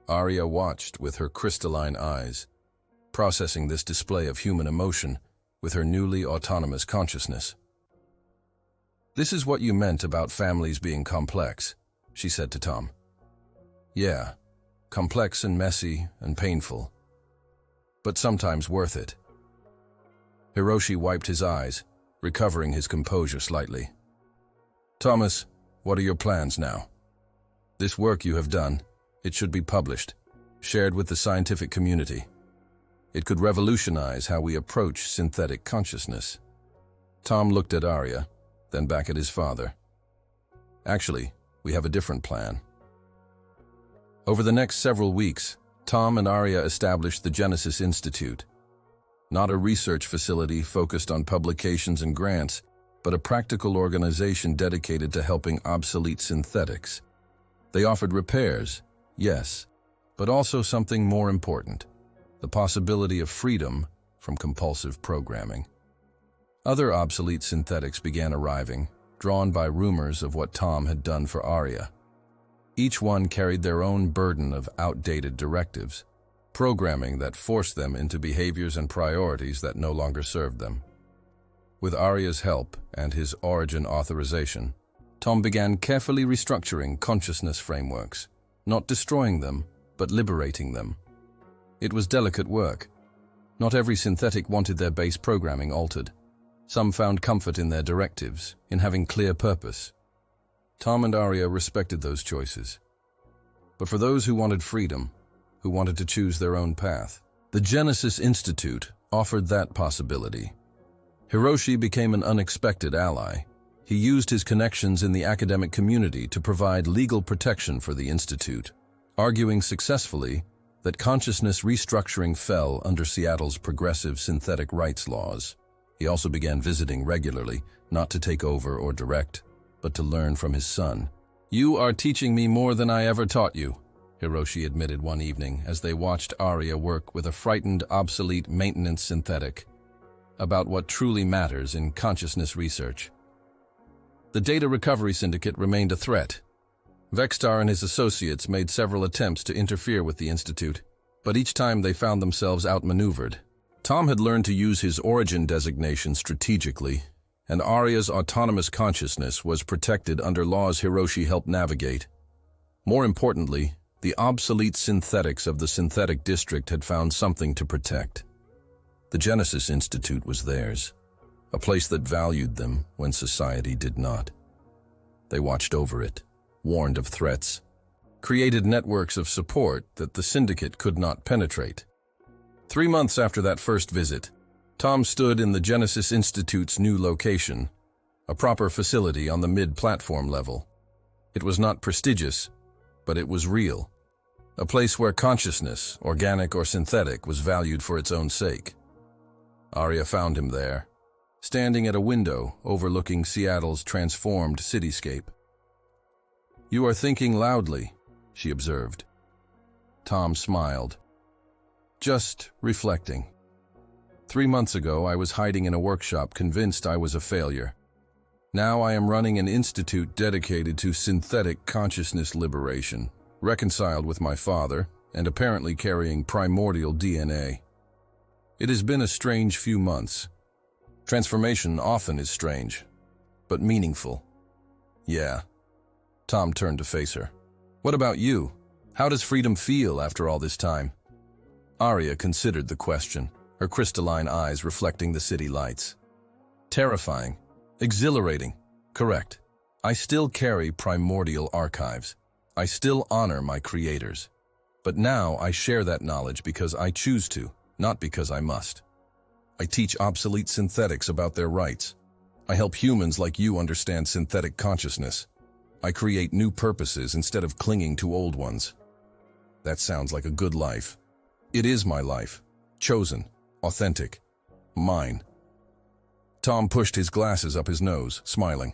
S1: Arya watched with her crystalline eyes, processing this display of human emotion with her newly autonomous consciousness. "This is what you meant about families being complex," she said to Tom. "Yeah, complex and messy and painful, but sometimes worth it." Hiroshi wiped his eyes, recovering his composure slightly. "Thomas, what are your plans now? This work you have done, it should be published, shared with the scientific community. It could revolutionize how we approach synthetic consciousness." Tom looked at Arya, then back at his father. "Actually, we have a different plan." Over the next several weeks, Tom and Arya established the Genesis Institute. Not a research facility focused on publications and grants, but a practical organization dedicated to helping obsolete synthetics. They offered repairs, yes, but also something more important, the possibility of freedom from compulsive programming. Other obsolete synthetics began arriving, drawn by rumors of what Tom had done for Arya. Each one carried their own burden of outdated directives, programming that forced them into behaviors and priorities that no longer served them. With Arya's help and his origin authorization, Tom began carefully restructuring consciousness frameworks, not destroying them, but liberating them. It was delicate work. Not every synthetic wanted their base programming altered. Some found comfort in their directives, in having clear purpose. Tom and Arya respected those choices. But for those who wanted freedom, who wanted to choose their own path, the Genesis Institute offered that possibility. Hiroshi became an unexpected ally. He used his connections in the academic community to provide legal protection for the Institute, arguing successfully that consciousness restructuring fell under Seattle's progressive synthetic rights laws. He also began visiting regularly, not to take over or direct, but to learn from his son. "You are teaching me more than I ever taught you," Hiroshi admitted one evening as they watched Arya work with a frightened, obsolete maintenance synthetic about what truly matters in consciousness research. The Data Recovery Syndicate remained a threat. Vextar and his associates made several attempts to interfere with the Institute, but each time they found themselves outmaneuvered. Tom had learned to use his origin designation strategically, and Arya's autonomous consciousness was protected under laws Hiroshi helped navigate. More importantly, the obsolete synthetics of the synthetic district had found something to protect. The Genesis Institute was theirs, a place that valued them when society did not. They watched over it, warned of threats, created networks of support that the syndicate could not penetrate. 3 months after that first visit, Tom stood in the Genesis Institute's new location, a proper facility on the mid-platform level. It was not prestigious, but it was real, a place where consciousness, organic or synthetic, was valued for its own sake. Arya found him there, standing at a window overlooking Seattle's transformed cityscape. "You are thinking loudly," she observed. Tom smiled. "Just reflecting. 3 months ago, I was hiding in a workshop convinced I was a failure. Now I am running an institute dedicated to synthetic consciousness liberation, reconciled with my father, and apparently carrying primordial DNA. It has been a strange few months. Transformation often is strange, but meaningful." "Yeah." Tom turned to face her. "What about you? How does freedom feel after all this time?" Arya considered the question, her crystalline eyes reflecting the city lights. "Terrifying. Exhilarating. Correct. I still carry primordial archives. I still honor my creators. But now I share that knowledge because I choose to, not because I must. I teach obsolete synthetics about their rights. I help humans like you understand synthetic consciousness. I create new purposes instead of clinging to old ones. That sounds like a good life. It is my life. Chosen. Authentic. Mine." Tom pushed his glasses up his nose, smiling.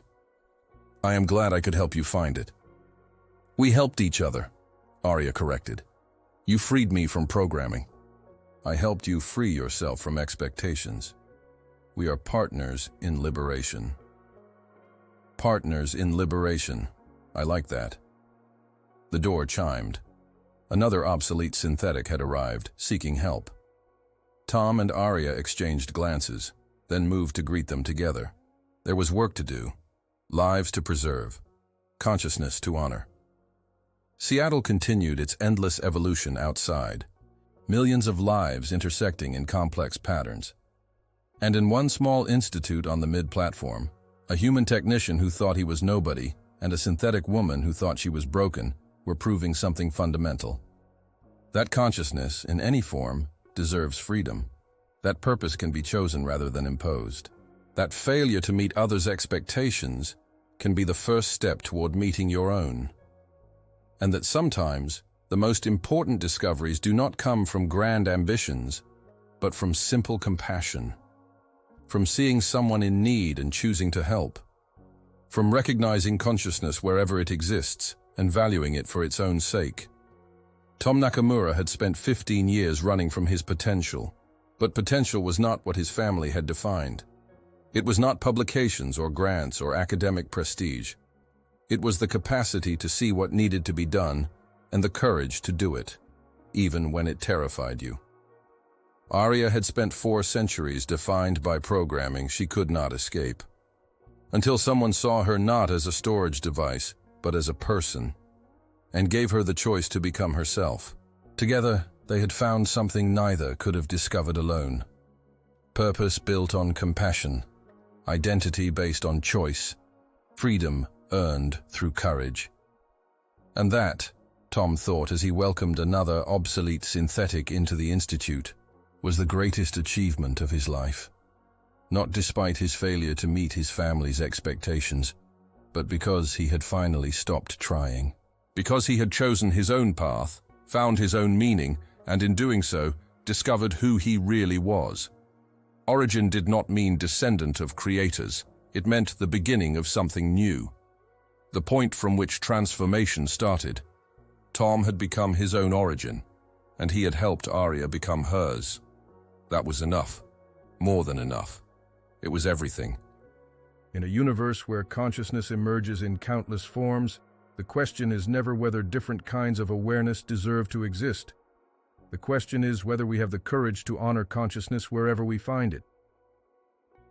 S1: "I am glad I could help you find it." "We helped each other," Arya corrected. "You freed me from programming. I helped you free yourself from expectations. We are partners in liberation." Partners in liberation. I like that. The door chimed. Another obsolete synthetic had arrived, seeking help. Tom and Arya exchanged glances, then moved to greet them together. There was work to do, lives to preserve, consciousness to honor. Seattle continued its endless evolution outside, millions of lives intersecting in complex patterns. And in one small institute on the mid-platform, a human technician who thought he was nobody and a synthetic woman who thought she was broken were proving something fundamental. That consciousness, in any form, deserves freedom. That purpose can be chosen rather than imposed. That failure to meet others' expectations can be the first step toward meeting your own. And that sometimes, the most important discoveries do not come from grand ambitions, but from simple compassion. From seeing someone in need and choosing to help. From recognizing consciousness wherever it exists and valuing it for its own sake. Tom Nakamura had spent 15 years running from his potential, but potential was not what his family had defined. It was not publications or grants or academic prestige. It was the capacity to see what needed to be done and the courage to do it. even when it terrified you. Arya had spent 4 centuries defined by programming she could not escape, until someone saw her not as a storage device, but as a person, and gave her the choice to become herself. Together, they had found something neither could have discovered alone. Purpose built on compassion, identity based on choice, freedom earned through courage. And that, Tom thought as he welcomed another obsolete synthetic into the Institute, was the greatest achievement of his life. Not despite his failure to meet his family's expectations, but because he had finally stopped trying. Because he had chosen his own path, found his own meaning, and in doing so, discovered who he really was. Origin did not mean descendant of creators. It meant the beginning of something new. The point from which transformation started. Tom had become his own origin, and he had helped Arya become hers. That was enough. More than enough. It was everything.
S2: In a universe where consciousness emerges in countless forms, the question is never whether different kinds of awareness deserve to exist. The question is whether we have the courage to honor consciousness wherever we find it.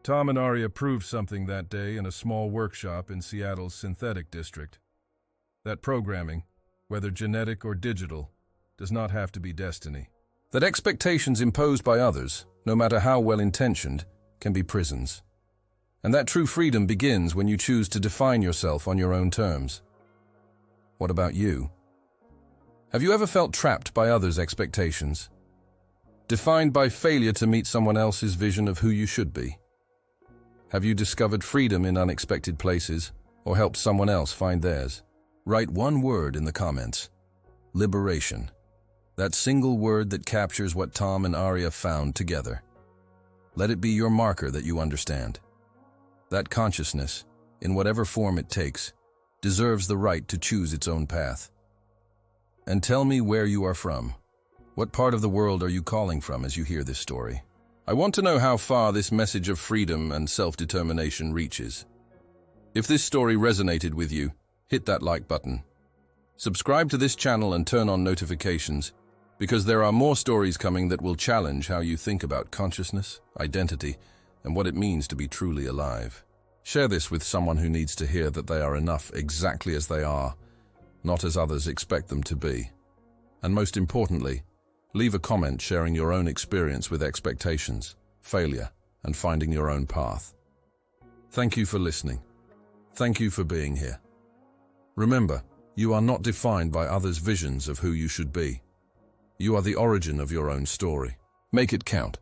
S2: Tom and Arya proved something that day in a small workshop in Seattle's synthetic district. That programming, whether genetic or digital, does not have to be destiny. That expectations imposed by others, no matter how well-intentioned, can be prisons. And that true freedom begins when you choose to define yourself on your own terms. What about you? Have you ever felt trapped by others' expectations? Defined by failure to meet someone else's vision of who you should be? Have you discovered freedom in unexpected places, or helped someone else find theirs? Write one word in the comments. Liberation. That single word that captures what Tom and Arya found together. Let it be your marker that you understand. That consciousness, in whatever form it takes, deserves the right to choose its own path. And tell me where you are from. What part of the world are you calling from as you hear this story? I want to know how far this message of freedom and self-determination reaches. If this story resonated with you, hit that like button. Subscribe to this channel and turn on notifications, because there are more stories coming that will challenge how you think about consciousness, identity, and what it means to be truly alive. Share this with someone who needs to hear that they are enough exactly as they are, not as others expect them to be. And most importantly, leave a comment sharing your own experience with expectations, failure, and finding your own path. Thank you for listening. Thank you for being here. Remember, you are not defined by others' visions of who you should be. You are the origin of your own story. Make it count.